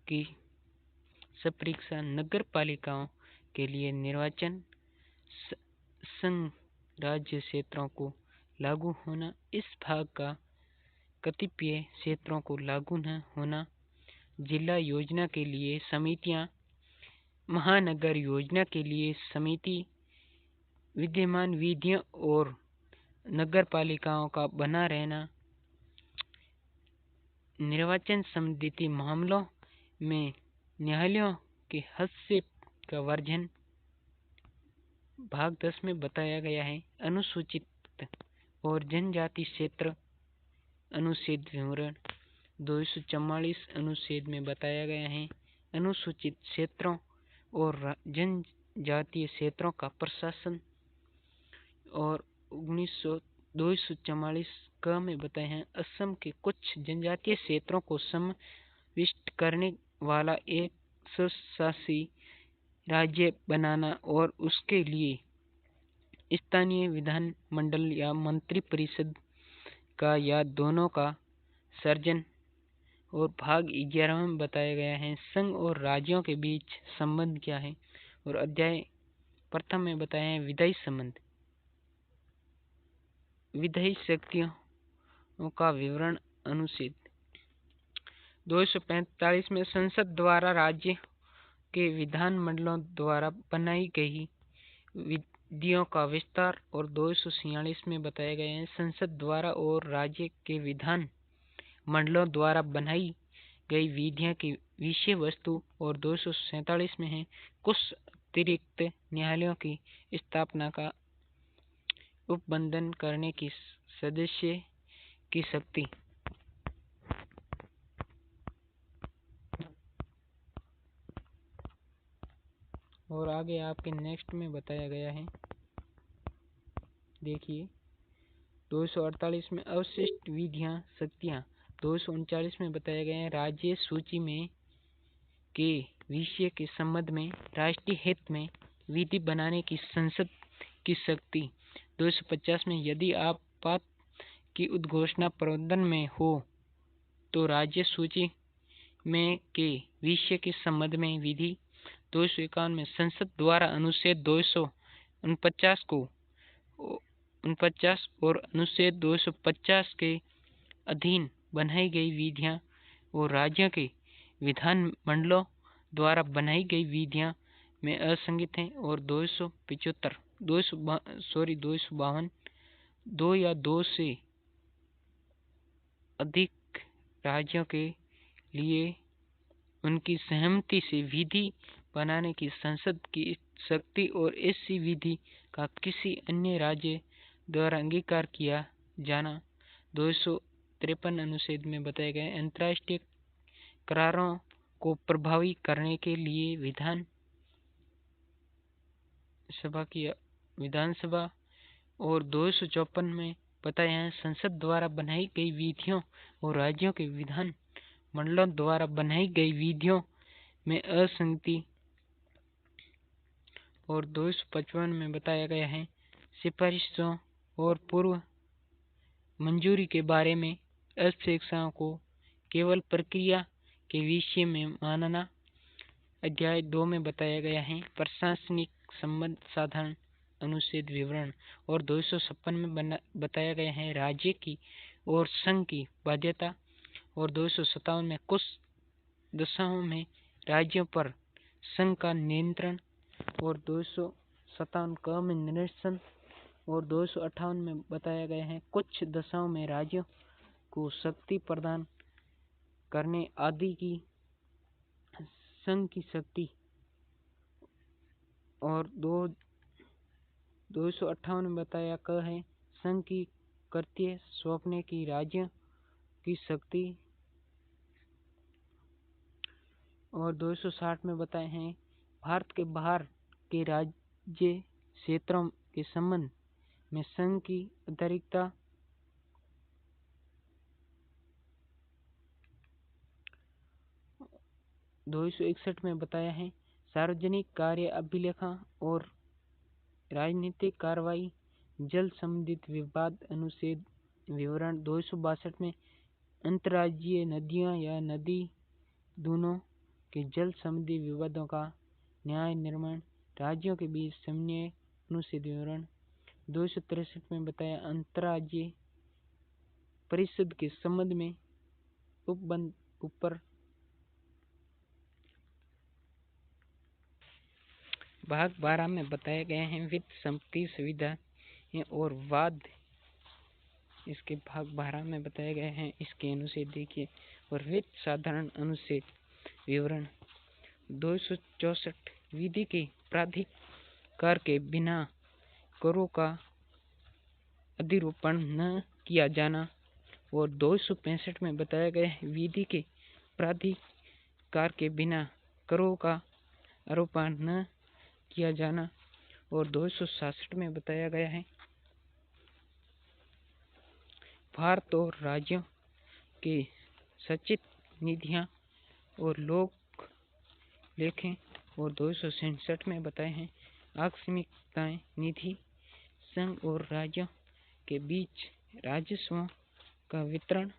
की सपरीक्षा नगर पालिकाओं के लिए निर्वाचन संघ राज्य क्षेत्रों को लागू होना। इस भाग का कतिपय क्षेत्रों को लागू न होना। जिला योजना के लिए समितियां महानगर योजना के लिए समिति विद्यमान विधियों और नगर पालिकाओं का बना रहना। निर्वाचन संबंधी मामलों में न्यायालयों के हस्तक्षेप का वर्जन। भाग 10 में बताया गया है अनुसूचित और जनजाति क्षेत्र अनुच्छेद विवरण। 244 अनुच्छेद में बताया गया है अनुसूचित क्षेत्रों और जनजातीय क्षेत्रों का प्रशासन। और 244 क में बताए हैं असम के कुछ जनजातीय क्षेत्रों को समाविष्ट करने वाला एक स्वशासी राज्य बनाना और उसके लिए स्थानीय विधानमंडल या मंत्रिपरिषद का या दोनों का सर्जन। और भाग 11 में बताया गया है संघ और राज्यों के बीच संबंध क्या है। और अध्याय प्रथम में बताया है विधायी संबंध। विधायी शक्तियों का विवरण। अनुच्छेद 245 में संसद द्वारा राज्य के विधानमंडलों द्वारा बनाई गई विधियों का विस्तार। और 246 में बताया गया है संसद द्वारा और राज्य के विधान मंडलों द्वारा बनाई गई विधियां की विषय वस्तु और 247 में है कुछ अतिरिक्त न्यायालयों की स्थापना का उपबंधन करने की सदस्य की शक्ति। और आगे आपके नेक्स्ट में बताया गया है, देखिए 248 में अवशिष्ट विधियां शक्तियां। 239 में बताया गया है राज्य सूची में के विषय के संबंध में राष्ट्रीय हित में विधि बनाने की संसद की शक्ति। 250 में यदि आपात की उद्घोषणा प्रबंधन में हो तो राज्य सूची में के विषय के संबंध में विधि। 251 में संसद द्वारा अनुच्छेद 249 को 49 और अनुच्छेद 250 के अधीन बनाई गई विधियां और राज्यों के विधान मंडलों द्वारा बनाई गई विधियां में असंगत हैं। और 252 दो या दो से अधिक राज्यों के लिए उनकी सहमति से विधि बनाने की संसद की शक्ति और ऐसी विधि का किसी अन्य राज्य द्वारा अंगीकार किया जाना। 253 अनुच्छेद में बताया गया अंतर्राष्ट्रीय करारों को प्रभावी करने के लिए विधानसभा। और 254 में बताया है संसद द्वारा बनाई गई विधियों और राज्यों के विधान मंडलों द्वारा बनाई गई विधियों में असंगति। और 255 में बताया गया है सिफारिशों और पूर्व मंजूरी के बारे में अपेक्षाओं को केवल प्रक्रिया के विषय में मानना। अध्याय 2 में बताया गया है प्रशासनिक संबंध साधारण अनुच्छेद विवरण। और 256 में बताया गया है राज्य की और संघ की बाध्यता। और 257 में कुछ दशाओं में राज्यों पर संघ का नियंत्रण। और 257 क में निरसन। और 258 में बताया गया है कुछ दशाओं में राज्यों को शक्ति प्रदान करने आदि की संघ की शक्ति। और 258 में बताया क है संघ की कृत्य सौंपने की राज्यों की शक्ति। और 260 में बताए हैं भारत के बाहर के राज्य क्षेत्रों के संबंध में संघ की अधिकारिता। 261 में बताया है सार्वजनिक कार्य अभिलेखा और राजनीतिक कार्रवाई जल संबंधित विवाद अनुच्छेद विवरण। 262 में अंतर्राज्यीय नदियां या नदी दोनों के जल संबंधी विवादों का न्याय निर्माण राज्यों के बीच समन्वय अनुच्छेद विवरण। 263 में बताया अंतर्राज्यीय परिषद के संबंध में उपबंध ऊपर। भाग 12 में बताया गया है वित्त संपत्ति सुविधा और वाद। इसके भाग 12 में बताया गया है इसके अनुच्छेद देखिए। और वित्त साधारण अनुच्छेद विवरण। 264 विधि के प्राधिकार के बिना करों का अधिरोपण न किया जाना। और 265 में बताया गया है विधि के प्राधिकार के बिना करों का आरोपण न किया जाना। और 266 में बताया गया है भारत और राज्यों के सचित निधियां और लोक लेखें। और 267 में बताए हैं आकस्मिकताएं निधि संघ और राज्यों के बीच राजस्वों का वितरण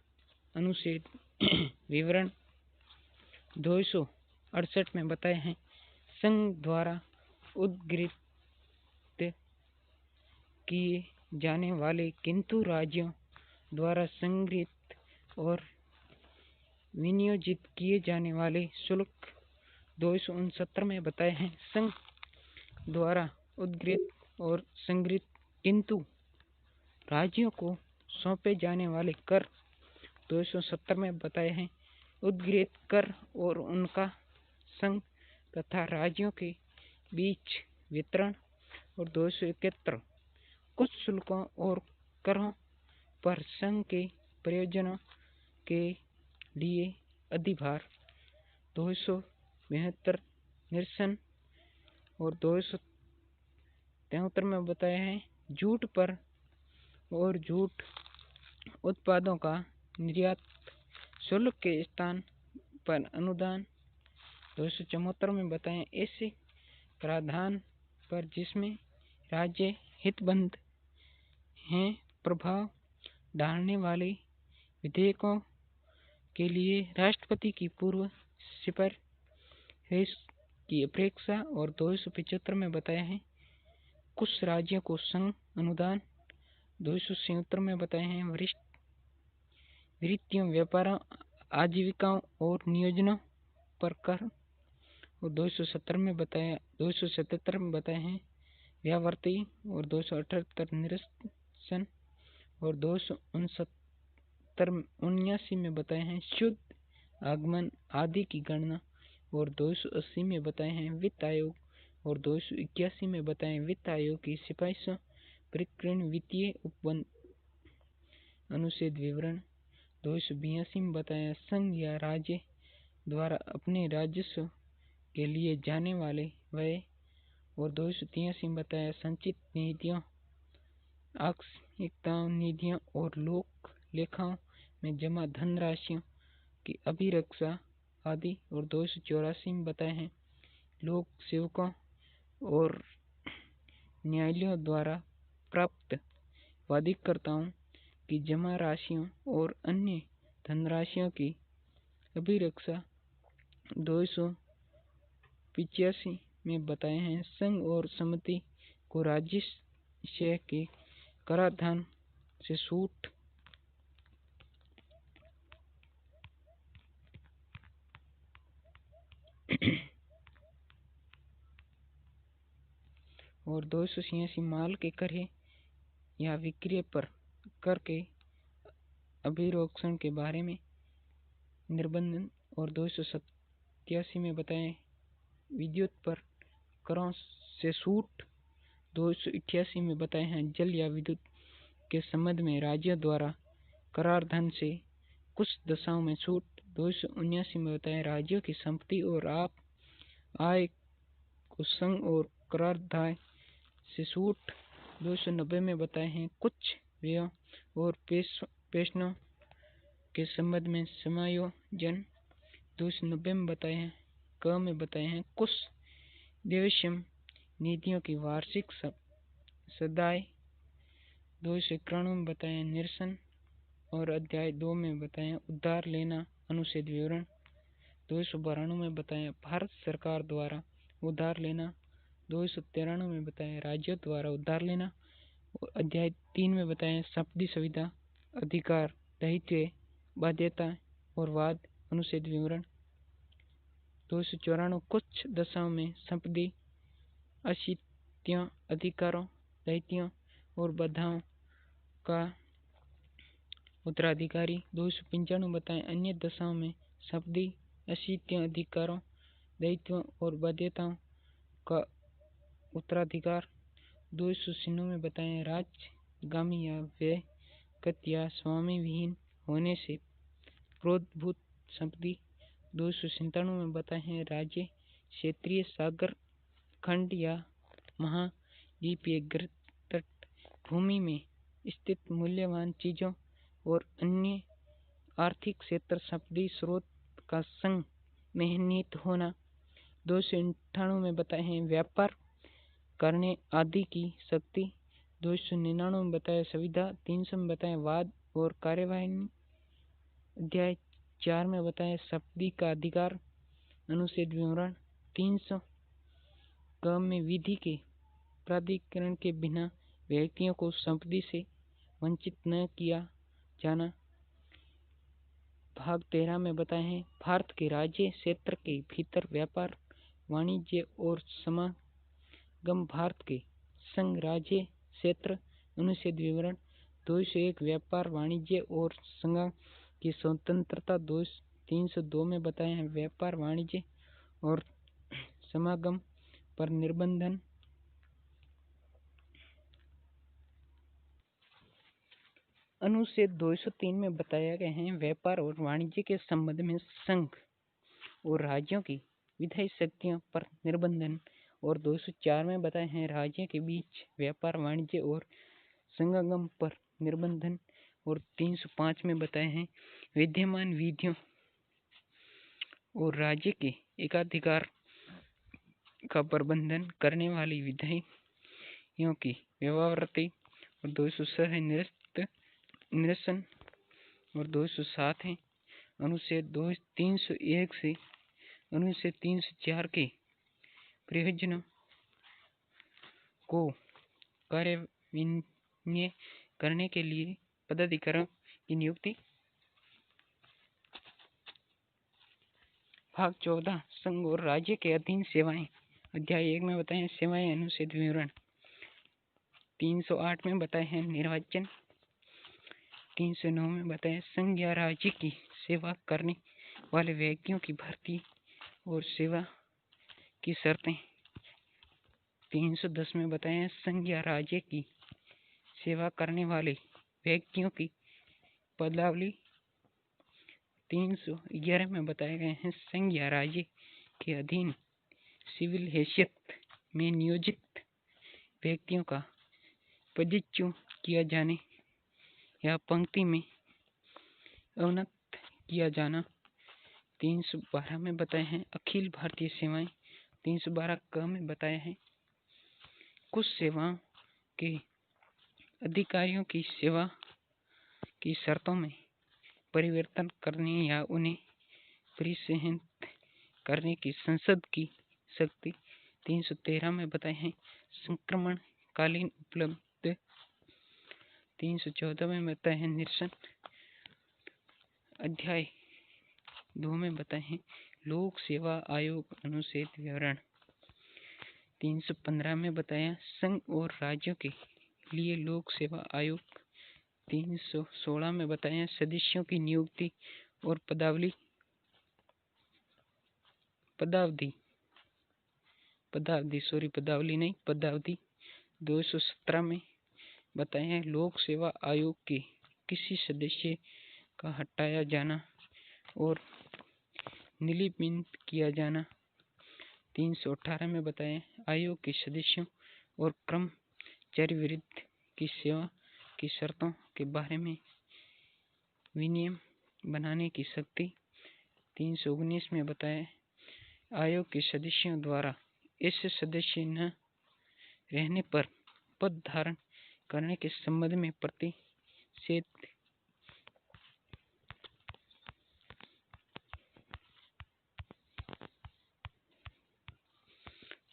अनुच्छेद विवरण। 268 में बताए हैं संघ द्वारा उद्धृत किए जाने वाले किंतु राज्यों द्वारा संग्रहित और विनियोजित किए जाने वाले शुल्क। 269 में बताए हैं संघ द्वारा उद्धृत और संग्रहित किंतु राज्यों को सौंपे जाने वाले कर। 270 में बताए हैं उद्गृहित कर और उनका संघ तथा राज्यों के बीच वितरण। और 271 कुछ शुल्कों और करों पर संघ के प्रयोजनों के लिए अधिभार। 272 निरसन। और 273 में बताया है जूट पर और जूट उत्पादों का निर्यात शुल्क के स्थान पर अनुदान। 274 में बताएं ऐसे प्रावधान पर जिसमें राज्य हितबंध हैं प्रभाव डालने वाले विधेयकों के लिए राष्ट्रपति की पूर्व सिफारिश की अपेक्षा। और 275 में बताया है कुछ राज्यों को संघ अनुदान। 277 में बताए हैं वरिष्ठ वृत्तियों व्यापारों आजीविकाओं और नियोजनों पर कर। और 277 में बताए हैं व्यावर्ती। और 278 निरसन। और 279 में बताए हैं शुद्ध आगमन आदि की गणना। और 280 में बताए हैं वित्त आयोग। और 281 में बताए वित्त आयोग की सिफारिशों प्रकरण वित्तीय उपबंध अनुच्छेद विवरण। 282 में बताया संघ या राज्य द्वारा अपने राजस्व के लिए जाने वाले व्यय। और 283 में बताया संचित निधियों आकस्मिकताओं निधियों और लोक लेखाओं में जमा धनराशियों की अभिरक्षा आदि। और 284 में बताए हैं लोक सेवकों और न्यायालयों द्वारा प्राप्त वादिकर्ताओं की जमा राशियों और अन्य धनराशियों की अभिरक्षा। 285 में बताए हैं संघ और समिति को राजस्व के कराधान से छूट। और 286 माल के क्रय या विक्रय पर कर के अभिरोक्षण के बारे में निर्बंधन। और 287 में बताएं विद्युत पर करों से छूट। 288 में बताए हैं जल या विद्युत के संबंध में राज्यों द्वारा करारधन से कुछ दशाओं में छूट। 279 में बताया राज्यों की संपत्ति और आय को संघ और करारधान से छूट। 290 में बताए हैं कुछ व्ययों और पेशनों के संबंध में समायोजन। 290 में बताए हैं क में बताए हैं कुछ देवस्यम नीतियों की वार्षिक सदाई। 291 में बताए निरसन। और अध्याय 2 में बताए उधार लेना अनुच्छेद विवरण। 292 में बताया भारत सरकार द्वारा उधार लेना। 293 में बताया राज्यों द्वारा उधार लेना। और अध्याय 3 में बताया संपत्ति सुविधा अधिकार दायित्व बाध्यता और वाद अनुच्छेद विवरण। 294 कुछ दशाओं में संपत्ति अस्थितियों अधिकारों दायित्वों और बाधाओं का उत्तराधिकारी। 295 बताएं अन्य दशाओं में संपत्ति अस्थितियों अधिकारों दायित्वों और बाध्यताओं का उत्तराधिकार। 296 में बताएं राजगामी या व्यक्ति या स्वामी विहीन होने से प्रोद्भूत संपत्ति। 297 में बताए हैं राज्य क्षेत्रीय सागर खंड या महाद्वीपीय तट भूमि में स्थित मूल्यवान चीजों और अन्य आर्थिक क्षेत्र संपत्ति स्रोत का संघ में निहित होना। 298 में बताए हैं व्यापार करने आदि की शक्ति। 299 में बताया सुविधा। 300 में बताया वाद और कार्यवाही। अध्याय 4 में बताया संपत्ति का अधिकार अनुच्छेद विवरण। 300 क में विधि के प्राधिकरण के बिना व्यक्तियों को संपत्ति से वंचित न किया जाना। भाग 13 में बताए हैं भारत के राज्य क्षेत्र के भीतर व्यापार वाणिज्य और समागम। भारत के संघ राज्य क्षेत्र अनुच्छेद विवरण। 201 व्यापार वाणिज्य और संघ की स्वतंत्रता। 302 में बताए हैं व्यापार वाणिज्य और समागम पर निर्बंधन। अनुच्छेद 203 में बताया गया है व्यापार और वाणिज्य के संबंध में संघ और राज्यों की विधायी शक्तियों पर निर्बंधन। और 204 में बताए हैं राज्यों के बीच व्यापार वाणिज्य और संगम पर निर्बंधन। और 305 में बताए हैं विद्यमान विधियों और राज्य के एकाधिकार का प्रबंधन करने वाली विधायियों की व्यवहारती। और 206 है निरसन। और 207 है अनुच्छेद 301 से अनुच्छेद 304 के प्रयोजनों को कार्यान्वयन करने के लिए पदाधिकारियों की नियुक्ति। भाग 14 संघ और राज्य के अधीन सेवाएं। अध्याय 1 में बताए हैं सेवाएं अनुच्छेद विवरण। 308 में बताए हैं निर्वाचन। 309 में बताया संघ या राज्य की सेवा करने वाले व्यक्तियों की भर्ती और सेवा की शर्तें। 310 में बताया संघ या राज्य की सेवा करने वाले व्यक्तियों की पदावली। 311 में बताए गए हैं संघ या राज्य के अधीन सिविल हैसियत में नियोजित व्यक्तियों का पदच्युत किया जाने या पंक्ति में अवनत किया जाना। 312 में बताए हैं अखिल भारतीय सेवाएं। 312 क में बताया है कुछ सेवाओं के अधिकारियों की सेवा की शर्तों में परिवर्तन करने या उन्हें परिसहन करने की संसद की शक्ति। 313 में बताए हैं संक्रमण कालीन उपलब्ध। 314 में बताए हैं निरसन। अध्याय 2 में बताए हैं लोक सेवा आयोग अनुच्छेद विवरण। 315 में बताया संघ और राज्यों के लिए लोक सेवा आयोग। 316 में बताया सदस्यों की नियुक्ति और पदावली पदावधि। 217 में बताया लोक सेवा आयोग के किसी सदस्य का हटाया जाना और निलंबित किया जाना। 318 में बताया आयोग के सदस्यों और कर्मचारी विरुद्ध की सेवा की शर्तों के बारे में विनियम बनाने की शक्ति। 319 में बताया आयोग के सदस्यों द्वारा ऐसे सदस्य न रहने पर पद धारण करने के संबंध में प्रतिषेध।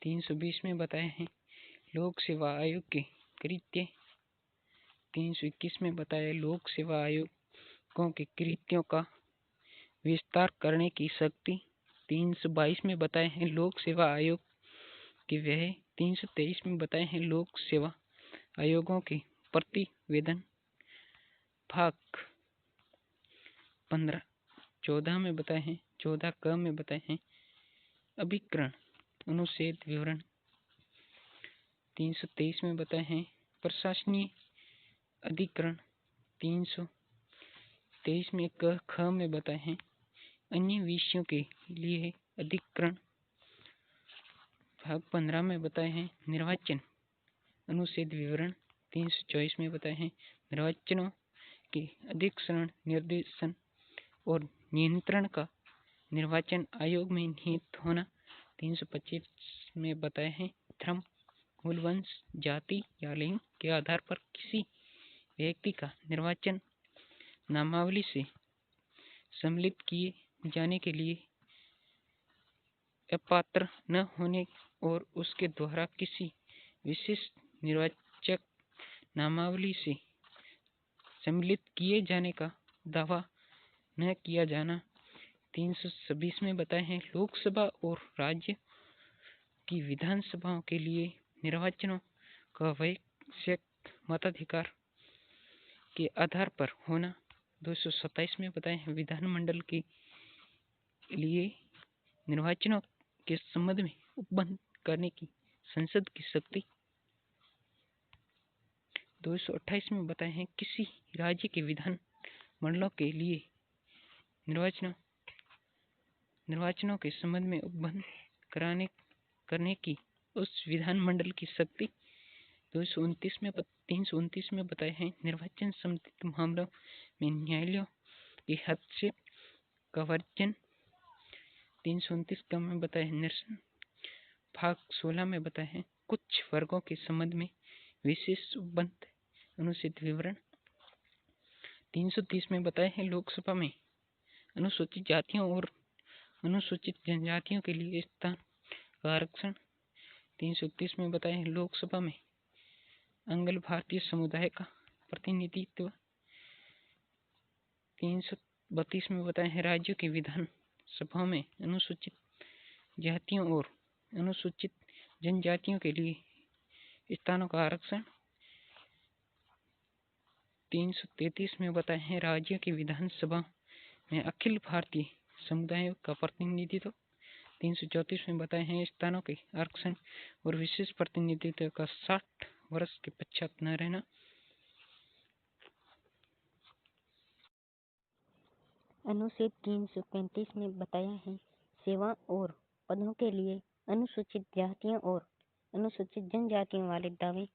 320 में बताया है लोक सेवा आयोग के कृत्य। 321 में बताया लोक सेवा आयोगों के कृत्यों का विस्तार करने की शक्ति। 322 में बताए हैं लोक सेवा आयोग के व्यय। 323 में बताए हैं लोक सेवा आयोगों के प्रतिवेदन। भाग 15 14 में बताए हैं 14 क में बताए हैं अभिकरण अनुच्छेद विवरण। 323 में बताए हैं प्रशासनीय अधिकरण। 323 में ख में बताए हैं अन्य विषयों के लिए अधिकरण। भाग 15 में बताए हैं निर्वाचन अनुच्छेद विवरण। 324 में बताए हैं निर्वाचनों के अधिक्षण निर्देशन और नियंत्रण का निर्वाचन आयोग में निहित होना। 325 में बताए हैं धर्म मूल वंश जाति या लिंग के आधार पर किसी व्यक्ति का निर्वाचन नामावली से सम्मिलित किए जाने के लिए अपात्र न होने और उसके द्वारा किसी विशेष निर्वाचक नामावली से सम्मिलित किए जाने का दावा न किया जाना। 326 में बताए हैं लोकसभा और राज्य की विधानसभाओं के लिए निर्वाचनों का वैयक्तिक मताधिकार के आधार पर होना। 227 में बताए हैं विधानमंडल की लिए निर्वाचनों के संबंध में उपबंध करने की संसद की शक्ति। 228 में बताए हैं किसी राज्य के विधान मंडलों के लिए निर्वाचनों के संबंध में उपबंध करने की उस विधान मंडल की शक्ति। 329 में बताए हैं निर्वाचन संबंधित मामलों में न्यायालयों के हस्तक्षेप का वर्जन। 329 का में बताए हैं निरसन। भाग 16 में बताए हैं कुछ वर्गों के संबंध में विशेष उपबंध अनुच्छेद विवरण। 330 में बताए हैं लोकसभा में अनुसूचित जातियों और अनुसूचित जनजातियों के लिए स्थान का आरक्षण। 331 में बताए हैं लोकसभा में अंगल भारतीय समुदाय का प्रतिनिधित्व। 332 में बताए हैं राज्यों की विधान सभा में अनुसूचित जातियों और अनुसूचित जनजातियों के लिए स्थानों का आरक्षण। 333 में बताए हैं राज्यों की विधानसभा में अखिल भारतीय समुदायों का प्रतिनिधित्व। 334 में बताए हैं स्थानों के आरक्षण और विशेष प्रतिनिधित्व का 60 वर्ष के पश्चात न रहना। अनुच्छेद 335 में बताया है सेवा और पदों के लिए अनुसूचित जातियों और अनुसूचित जनजातियों वाले दावे।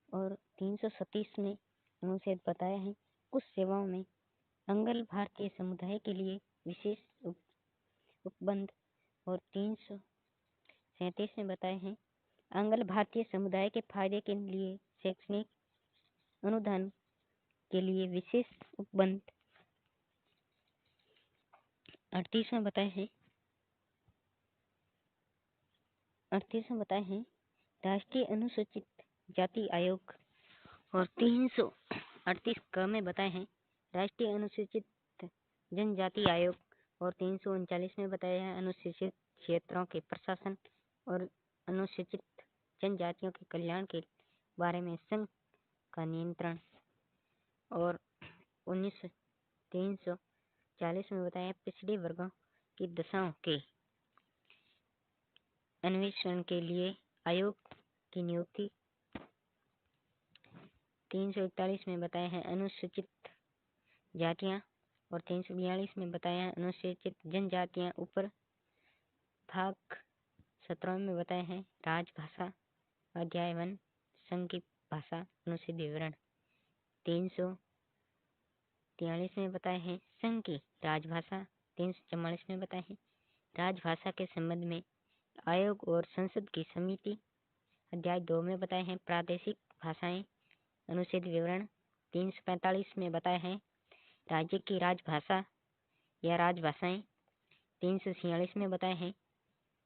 और 337 में अनुच्छेद बताया है कुछ सेवाओं में अंगल भारतीय समुदाय के लिए विशेष उपबंध। और 337 में बताए हैं अंगल भारतीय समुदाय के फायदे के लिए शैक्षणिक अनुदान के लिए विशेष उपबंध। 38 में बताए हैं राष्ट्रीय अनुसूचित जाति आयोग। और 338 क में बताए हैं राष्ट्रीय अनुसूचित जनजाति आयोग। और 339 में बताया है अनुसूचित क्षेत्रों के प्रशासन और अनुसूचित जनजातियों के कल्याण के बारे में संघ का नियंत्रण। और 340 में बताया पिछड़े वर्गों की दशाओं के अन्वेषण के लिए आयोग की नियुक्ति। 341 में बताया है अनुसूचित जातियां। और 342 में बताया है अनुसूचित जनजातियां। ऊपर भाग 17 में बताया है राजभाषा अध्याय 1 संघ की भाषा अनुच्छेद विवरण। 343 में बताया है संघ की राजभाषा। 344 में बताया है राजभाषा के संबंध में आयोग और संसद की समिति। अध्याय 2 में बताए हैं प्रादेशिक भाषाएं अनुच्छेद विवरण। 345 में बताया है राज्य की राजभाषा या राजभाषाएं। 346 में बताए हैं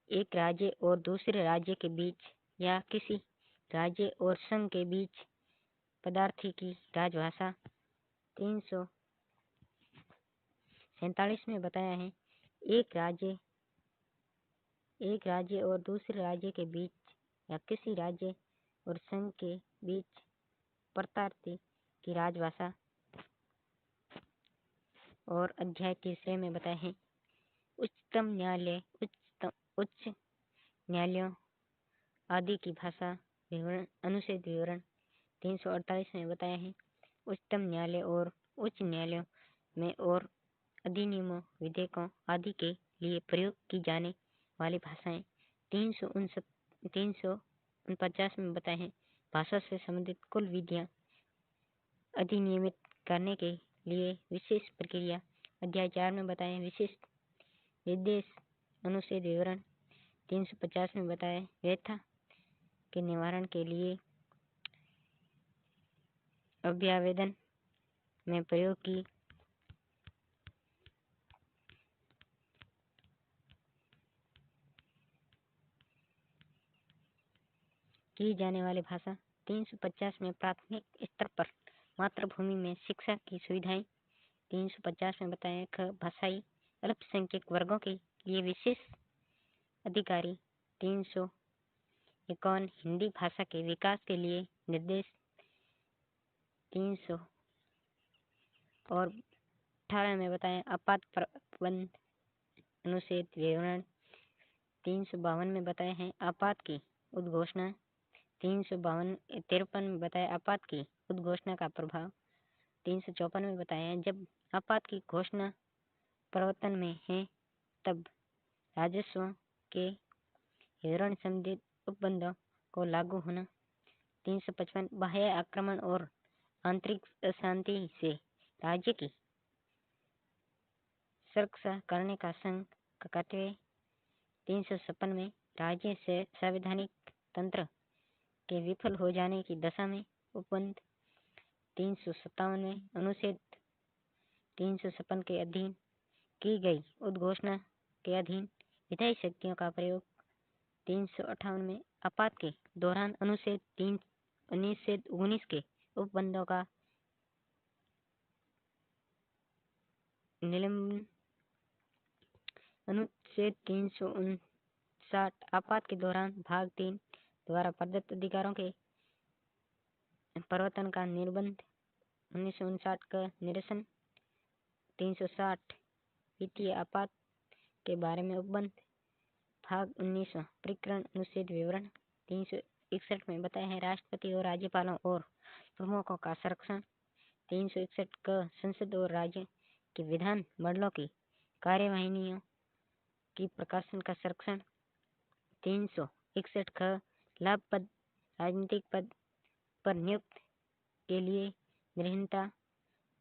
एक राज्य और दूसरे राज्य के बीच या किसी राज्य और संघ के बीच पदार्थी की राजभाषा। 347 में बताया है एक राज्य और दूसरे राज्य के बीच या किसी राज्य और संघ के बीच पदार्थी की राजभाषा। और अध्याय 3 में बताए हैं उच्चतम न्यायालय उच्च न्यायालयों आदि की भाषा विवरण अनुच्छेद विवरण। 348 में बताया है उच्चतम न्यायालय और उच्च न्यायालयों में और अधिनियमों विधेयकों आदि के लिए प्रयोग की जाने वाली भाषाएं। 349 में बताए हैं भाषा से संबंधित कुल विधियां अधिनियमित करने के लिए विशेष प्रक्रिया। अध्याय 4 में बताए विशिष्ट निर्देश अनुच्छेद विवरण। 350 में बताया व्यथा के निवारण के लिए अभ्यावेदन में प्रयोग की जाने वाली भाषा। 350 में प्राथमिक स्तर पर मातृभूमि में शिक्षा की सुविधाएं। 350 में बताया भाषाई अल्पसंख्यक वर्गों के लिए विशेष अधिकारी। 351 हिंदी भाषा के विकास के लिए निर्देश। 300 और 318 में बताएं आपात प्रबंध अनुच्छेद विवरण। 352 में बताए हैं आपात की उद्घोषणा। 53 में बताया आपात की उद्घोषणा का प्रभाव। 354 में बताया है जब आपात की घोषणा प्रवर्तन में है तब राजस्व के विवरण संबंधित उपबंधों को लागू होना। 355 बाह्य आक्रमण और आंतरिक अशांति से राज्य की सुरक्षा करने का संघ का कर्तव्य। 356 में राज्य से संवैधानिक तंत्र के विफल हो जाने की दशा में उपबंध। 357 में अनुच्छेद 356 के अधीन की गई उद्घोषणा के अधीन विधायी शक्तियों का प्रयोग। 358 में आपात के दौरान अनुच्छेद 19 के उपबंधों का निलंबन। अनुच्छेद 359 आपात के दौरान भाग 3 द्वारा प्रदत्त अधिकारों के प्रवर्तन का निर्बंध। 1959 का निरसन। 360 वित्तीय आपात के बारे में उपबंध। भाग 19 प्रकरण अनुच्छेद विवरण। 361 में बताया है राष्ट्रपति और राज्यपालों और प्रमुखों का संरक्षण। 361 का संसद और राज्य के विधान मंडलों की कार्यवाहिनियों की प्रकाशन का संरक्षण। 361 का लाभ पद राजनीतिक पद पर नियुक्त के लिए निर्हीनता।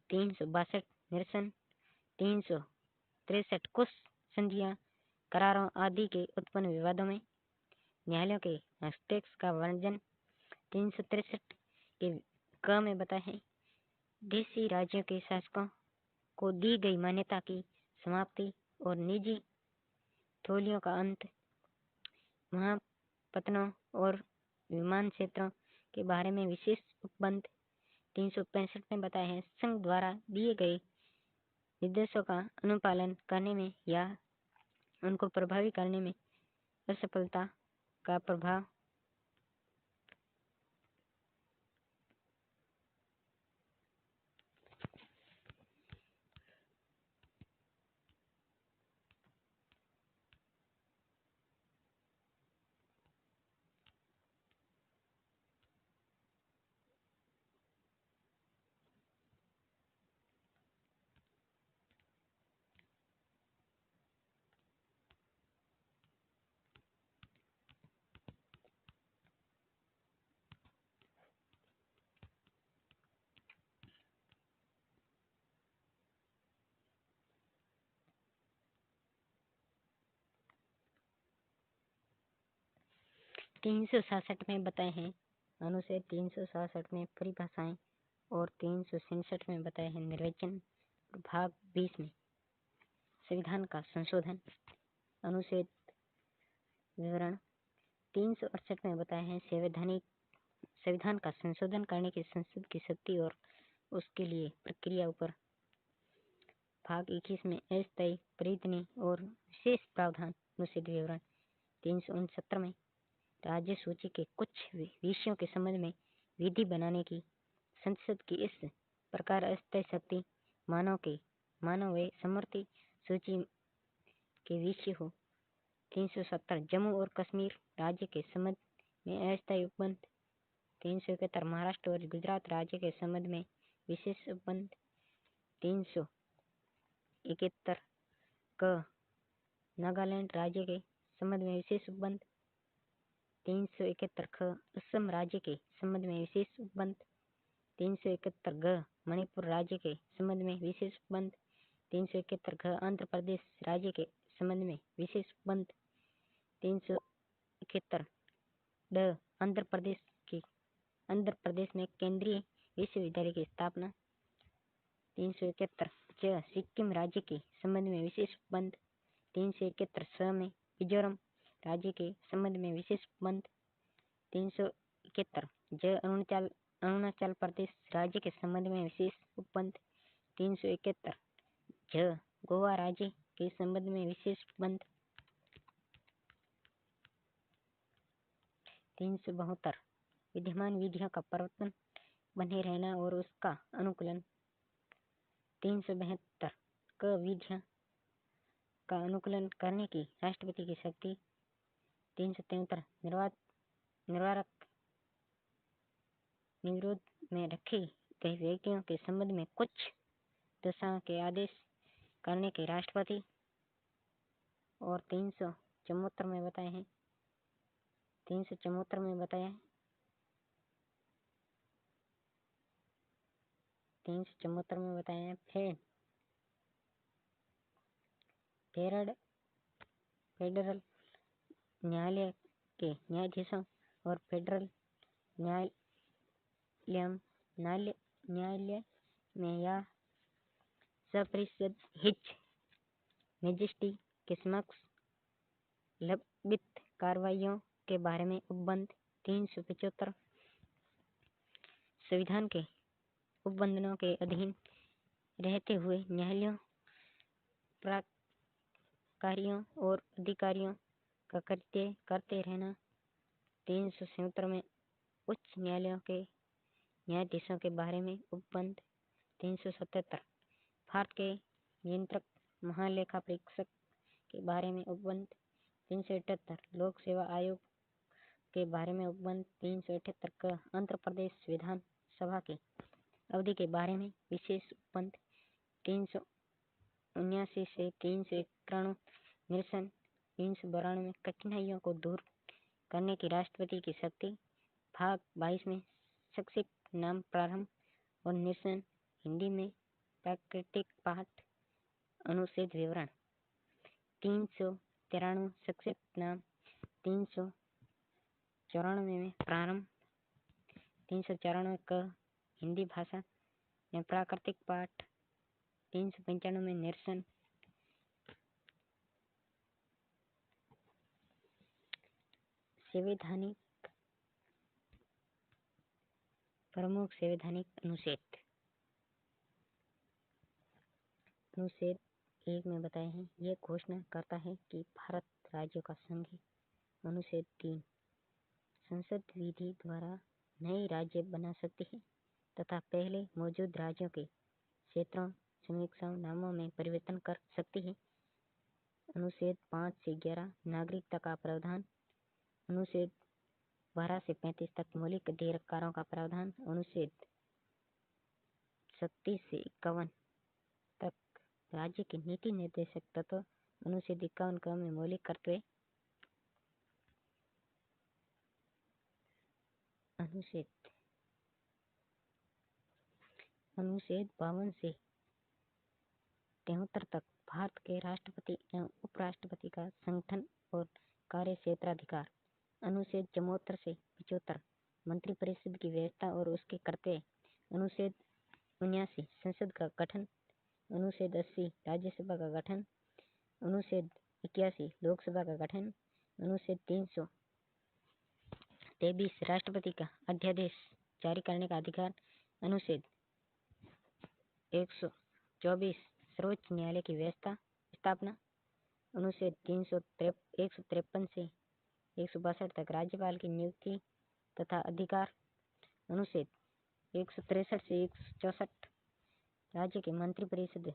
362 निरसन। 363 कुछ संधियां करारों आदि के उत्पन्न विवादों में न्यायालयों के हस्तक्षेप का वर्णन। 363 के क में बताया है देशी राज्यों के शासकों को दी गई मान्यता की समाप्ति और निजी थोलियों का अंत। महापत्तनों और विमान क्षेत्रों के बारे में विशेष उपबंध। 365 में बताया है संघ द्वारा दिए गए निर्देशों का अनुपालन करने में या उनको प्रभावी करने में असफलता का प्रभाव। 367 में बताए हैं अनुच्छेद 367 में परिभाषाएं और 367 में बताए हैं निर्वचन। भाग 20 में संविधान का संशोधन अनुच्छेद विवरण। 368 में बताया है संविधान का संशोधन करने की संसद की शक्ति और उसके लिए प्रक्रिया ऊपर। भाग 21 में अस्थायी प्रतिनिधि और विशेष प्रावधान अनुच्छेद विवरण। 369 में राज्य सूची के कुछ विषयों के संबंध में विधि बनाने की संसद की इस प्रकार अस्थायी शक्ति मानव व समर्थी सूची के विषय हो। 370 जम्मू और कश्मीर राज्य के संबंध में अस्थायी उपबंध। 371 महाराष्ट्र और गुजरात राज्य के संबंध में विशेष उपबंध। 371 क नागालैंड राज्य के संबंध में विशेष उपबंध। 371 ख असम राज्य के संबंध में विशेष उपबंध। 371 ग मणिपुर राज्य के संबंध में विशेष उपबंध। 371 घ आंध्र प्रदेश राज्य के संबंध में विशेष उपबंध। 371 ड आंध्र प्रदेश में केंद्रीय विश्वविद्यालय की स्थापना। 371 च सिक्किम राज्य के संबंध में विशेष उपबंध। 371 स में मिजोरम राज्य के संबंध में विशेष उपबंध। 371 ज अरुणाचल प्रदेश राज्य के संबंध में विशेष उपबंध। 371 झ गोवा राज्य के संबंध में विशेष उपबंध। 372 विद्यमान विधियों का प्रवर्तन बने रहना और उसका अनुकूलन। 372 क विधियां का अनुकूलन करने की राष्ट्रपति की शक्ति। 373 निवारक निविरोध में रखे गए व्यक्तियों के संबंध में कुछ दशाओं के आदेश करने के राष्ट्रपति। और 374 में बताए हैं 374 में बताया है 374 में बताया है फेडरल न्यायालय के न्यायाधीशों और फेडरल न्यायालय में या सपरिषद हिज मैजेस्टी के समक्ष लंबित कार्रवाइयों के बारे में उपबंध। 375 संविधान के उपबंधों के अधीन रहते हुए न्यायालयों प्राधिकारियों और अधिकारियों का करते रहना। 377 में उच्च न्यायालयों के न्यायाधीशों के बारे में उपबंध। 377 भारत के नियंत्रक महालेखा परीक्षक के बारे में उपबंध। 378 लोक सेवा आयोग के बारे में उपबंध। 378 का आंध्र प्रदेश विधान सभा की अवधि के बारे में विशेष उपबंध। 379 से 391 निरसन। 392 कठिनाइयों को दूर करने की राष्ट्रपति की शक्ति। भाग 22 में संक्षिप्त नाम प्रारंभ और निरसन हिंदी में प्राकृतिक पाठ अनुच्छेद विवरण। 393 संक्षिप्त नाम। 394 में प्रारंभ। 394 का हिंदी भाषा में प्राकृतिक पाठ। 395 में निरसन। संवैधानिक प्रमुख संवैधानिक अनुच्छेद। अनुच्छेद 1 में बताए हैं यह घोषणा करता है कि भारत राज्यों का संघ है। अनुच्छेद 3 संसद विधि द्वारा नए राज्य बना सकती है तथा पहले मौजूद राज्यों के क्षेत्रों समीक्षाओं नामों में परिवर्तन कर सकती है। अनुच्छेद 5 से 11 नागरिकता का प्रावधान। अनुच्छेद 12 से 35 तक मौलिक अधिकारों का प्रावधान। अनुच्छेद 36 से 51 तक राज्य के नीति निर्देशक तत्व। अनुच्छेद 51 क में मौलिक कर्तव्य। अनुच्छेद 52 से 73 तक भारत के राष्ट्रपति एवं उपराष्ट्रपति का संगठन और कार्य क्षेत्राधिकार। अनुच्छेद 74 से 75 मंत्रिपरिषद की व्यवस्था और उसके कर्तव्य। अनुच्छेद 79 संसद का गठन। अनुच्छेद 80 राज्यसभा का गठन। अनुच्छेद 81 लोकसभा का गठन। अनुच्छेद 323 राष्ट्रपति का अध्यादेश जारी करने का अधिकार। अनुच्छेद 124 सर्वोच्च न्यायालय की व्यवस्था स्थापना। अनुच्छेद 153 से 162 तक राज्यपाल की नियुक्ति तथा अधिकार। अनुच्छेद 163 से 164 राज्य के मंत्रिपरिषद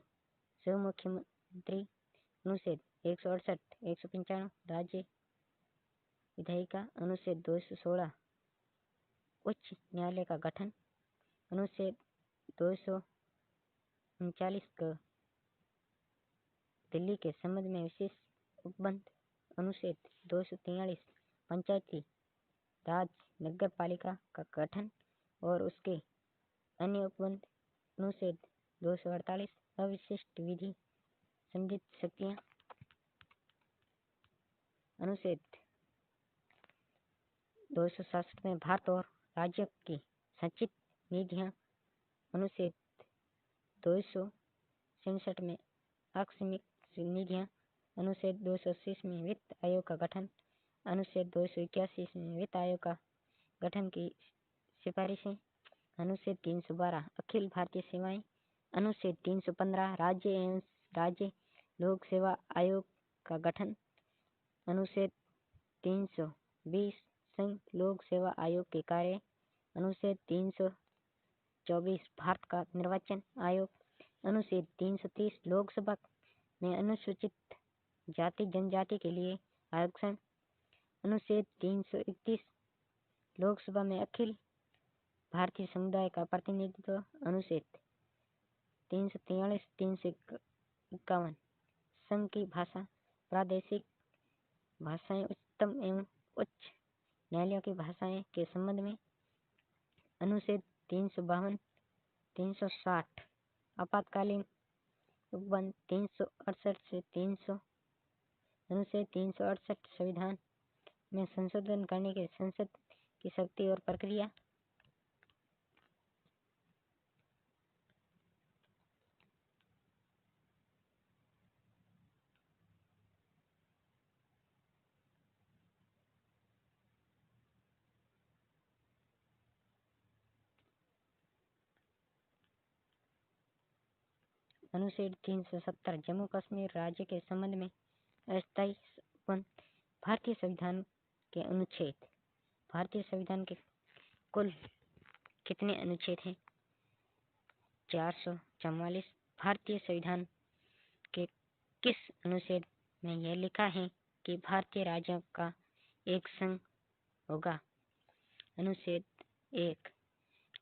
सह मुख्यमंत्री। अनुच्छेद 168 195 राज्य विधायिका। अनुच्छेद 216 उच्च न्यायालय का गठन। अनुच्छेद 239 का दिल्ली के संबंध में विशेष उपबंध। अनुच्छेद 243 पंचायती राज नगर पालिका का गठन और उसके अन्य उपबंध। अनुच्छेद 248 अविशिष्ट विधि संबंधित शक्तियां। अनुच्छेद 267 में भारत और राज्यों की संचित निधियां। अनुच्छेद 267 में आकस्मिक निधियां। अनुच्छेद 280 में वित्त आयोग का गठन। अनुच्छेद 281 में वित्त आयोग का गठन की सिफारिशें। अनुच्छेद 312 अखिल भारतीय सेवाएं। अनुच्छेद 315 राज्य एवं राज्य लोक सेवा आयोग का गठन। अनुच्छेद 320 संघ लोक सेवा आयोग के कार्य। अनुच्छेद 324 भारत का निर्वाचन आयोग। अनुच्छेद 330 लोकसभा में अनुसूचित जाति जनजाति के लिए आरक्षण। अनुच्छेद 331 लोकसभा में अखिल भारतीय समुदाय का प्रतिनिधित्व। अनुच्छेद 343 351 संघ की भाषा प्रादेशिक भाषाएं उच्चतम एवं उच्च न्यायालयों की भाषाएं के संबंध में। अनुच्छेद 352 360 आपातकालीन उपबंध 368 से 300। अनुच्छेद 368 संविधान में संशोधन करने के संसद की शक्ति और प्रक्रिया। अनुच्छेद 370 जम्मू कश्मीर राज्य के संबंध में अस्थायी उपबंध। भारतीय संविधान के अनुच्छेद। भारतीय संविधान के कुल कितने अनुच्छेद हैं? 444। भारतीय संविधान के किस अनुच्छेद में यह लिखा है कि भारतीय राज्यों का एक संघ होगा? अनुच्छेद 1।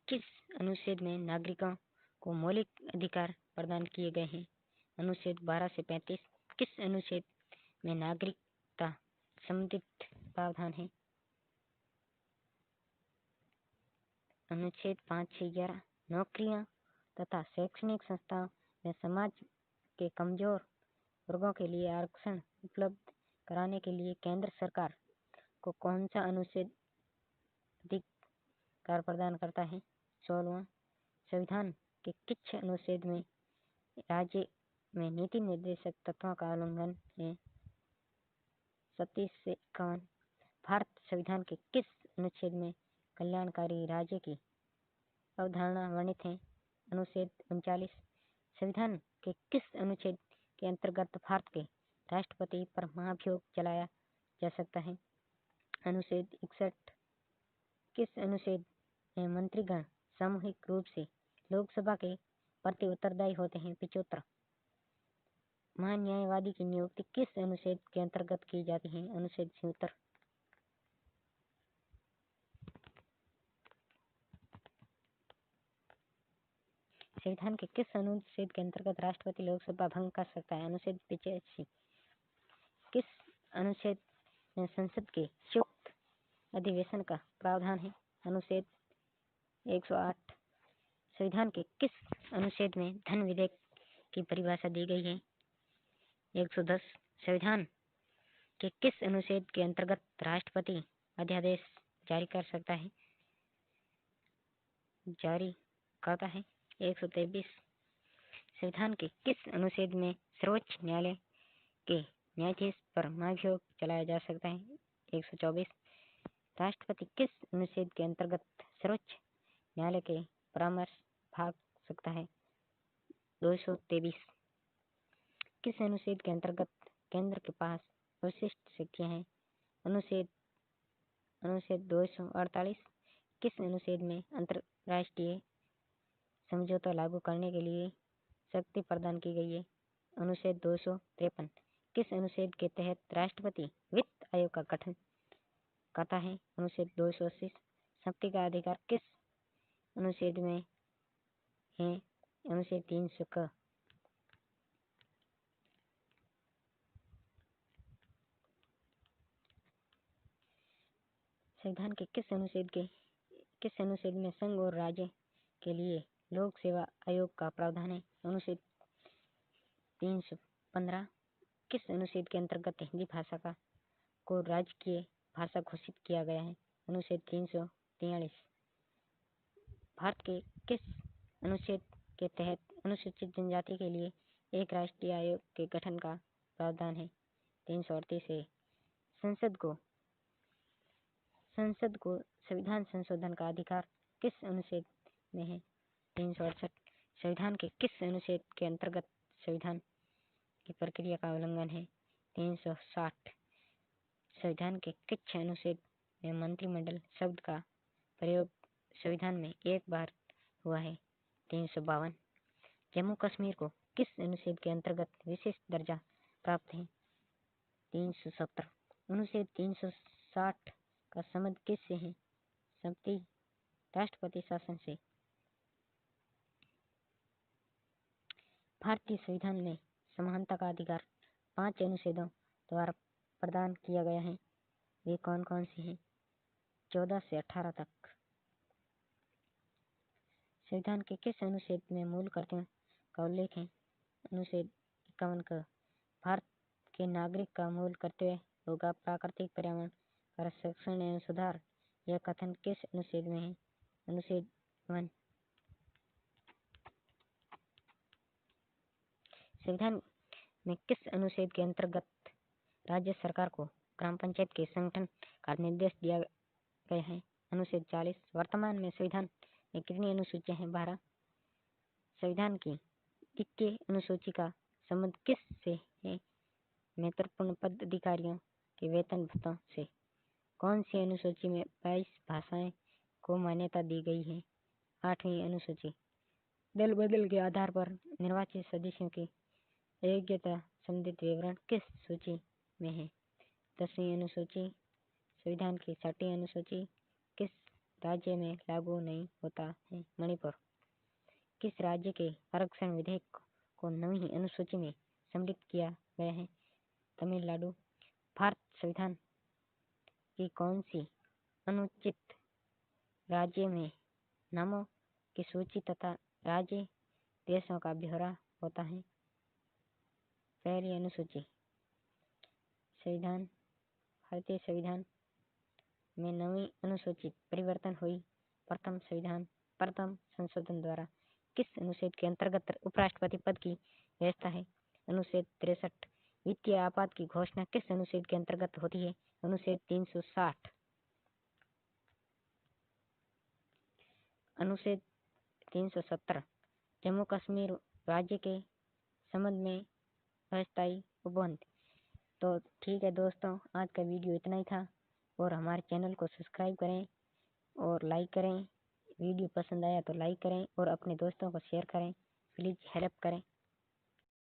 किस अनुच्छेद में नागरिकों को मौलिक अधिकार प्रदान किए गए हैं? अनुच्छेद 12 से 35। किस अनुच्छेद में नागरिकता संबंधित प्रावधान है? अनुच्छेद 5 से 11। नौकरियों तथा शैक्षणिक संस्थाओं में समाज के कमजोर वर्गों के लिए आरक्षण उपलब्ध कराने के लिए केंद्र सरकार को कौन सा अनुच्छेद अधिकार प्रदान करता है? 16वां। संविधान के किस अनुच्छेद में राज्य में नीति निर्देशक तत्वों का उल्लंघन है? 37 से 51। भारत संविधान के किस अनुच्छेद में कल्याणकारी राज्य की अवधारणा वर्णित है? अनुच्छेद 39। संविधान के किस अनुच्छेद के अंतर्गत भारत के राष्ट्रपति पर महाभियोग चलाया जा सकता है? अनुच्छेद 61। किस अनुच्छेद में मंत्रीगण सामूहिक रूप से लोकसभा के प्रति उत्तरदायी होते हैं? 75। महान्यायवादी की नियुक्ति किस अनुच्छेद के अंतर्गत की जाती है? अनुच्छेद 76। संविधान के किस अनुच्छेद के अंतर्गत राष्ट्रपति लोकसभा भंग कर सकता है? अनुच्छेद 85। किस अनुच्छेद में संसद के संयुक्त अधिवेशन का प्रावधान है? अनुच्छेद 108। संविधान के किस अनुच्छेद में धन विधेयक की परिभाषा दी गई है? 110। संविधान के किस अनुच्छेद के अंतर्गत राष्ट्रपति अध्यादेश जारी करता है? 123। संविधान के किस अनुच्छेद में सर्वोच्च न्यायालय के न्यायाधीश पर महाभियोग चलाया जा सकता है? 124। राष्ट्रपति किस अनुच्छेद के अंतर्गत सर्वोच्च न्यायालय के परामर्श भाग सकता है? 223। किस अनुच्छेद के अंतर्गत केंद्र के पास विशिष्ट शक्तियां हैं? अनुच्छेद 248। किस अनुच्छेद में अंतर्राष्ट्रीय समझौता लागू करने के लिए शक्ति प्रदान की गई है? अनुच्छेद 253। किस अनुच्छेद के तहत राष्ट्रपति वित्त आयोग का गठन करता है? अनुच्छेद 280। संपत्ति का अधिकार किस अनुच्छेद में है? अनुच्छेद 300 का। संविधान के किस अनुच्छेद में संघ और राज्य के लिए लोक सेवा आयोग का प्रावधान है? अनुच्छेद 315। किस अनुच्छेद के अंतर्गत हिंदी भाषा को राजकीय भाषा घोषित किया गया है? अनुच्छेद 343। भारत के किस अनुच्छेद के तहत अनुसूचित जनजाति के लिए एक राष्ट्रीय आयोग के गठन का प्रावधान है? 338 है। संसद को संविधान संशोधन का अधिकार किस अनुच्छेद में है? 368। संविधान के किस अनुच्छेद के अंतर्गत संविधान की प्रक्रिया का उल्लंघन है? 360। संविधान के किस अनुच्छेद में मंत्रिमंडल शब्द का प्रयोग संविधान में एक बार हुआ है? 352। जम्मू कश्मीर को किस अनुच्छेद के अंतर्गत विशेष दर्जा प्राप्त है? 317। अनुच्छेद 360 का संबंध किससे है? संप्रति राष्ट्रपति शासन से। भारतीय संविधान में समानता का अधिकार 5 अनुच्छेदों द्वारा प्रदान किया गया है। वे कौन कौन से हैं? 14 से 18 तक। संविधान के किस अनुच्छेद में मूल कर्तव्यों का उल्लेख है? अनुच्छेद 51 का। भारत के नागरिक का मूल कर्तव्य होगा प्राकृतिक पर्यावरण का संरक्षण एवं सुधार। यह कथन किस अनुच्छेद में है? अनुच्छेद 1। संविधान में किस अनुच्छेद के अंतर्गत राज्य सरकार को ग्राम पंचायत के संगठन का निर्देश दिया गया है? अनुच्छेद 40। वर्तमान में संविधान में कितनी अनुसूचियां हैं? 12। संविधान की 21 अनुसूची का संबंध किस से है? महत्वपूर्ण पद अधिकारियों के वेतन भत्तों से। कौन सी अनुसूची में 22 भाषाएं को मान्यता दी गई है? 8वीं अनुसूची। दल बदल के आधार पर निर्वाचित सदस्यों की योग्यता संबंधित विवरण किस सूची में है? 10वीं अनुसूची। संविधान की 6वीं अनुसूची किस राज्य में लागू नहीं होता है? मणिपुर। किस राज्य के आरक्षण विधेयक को 9वीं अनुसूची में सम्मिलित किया गया है? तमिलनाडु। भारत संविधान की कौन सी अनुचित राज्य में नामों की सूची तथा राज्य देशों का ब्यौरा होता है? पहली अनुसूची। संविधान भारतीय संविधान में 9वीं अनुसूची परिवर्तन हुई। प्रथम संशोधन द्वारा किस अनुच्छेद के अंतर्गत उपराष्ट्रपति पद की व्यवस्था है? अनुच्छेद 63। वित्तीय आपात की घोषणा किस अनुच्छेद के अंतर्गत होती है? अनुच्छेद 360। अनुच्छेद 370। जम्मू कश्मीर राज्य के संबंध में अस्थायी उपबंध। तो ठीक है दोस्तों, आज का वीडियो इतना ही था और हमारे चैनल को सब्सक्राइब करें और लाइक करें। वीडियो पसंद आया तो लाइक करें और अपने दोस्तों को शेयर करें। प्लीज़ हेल्प करें।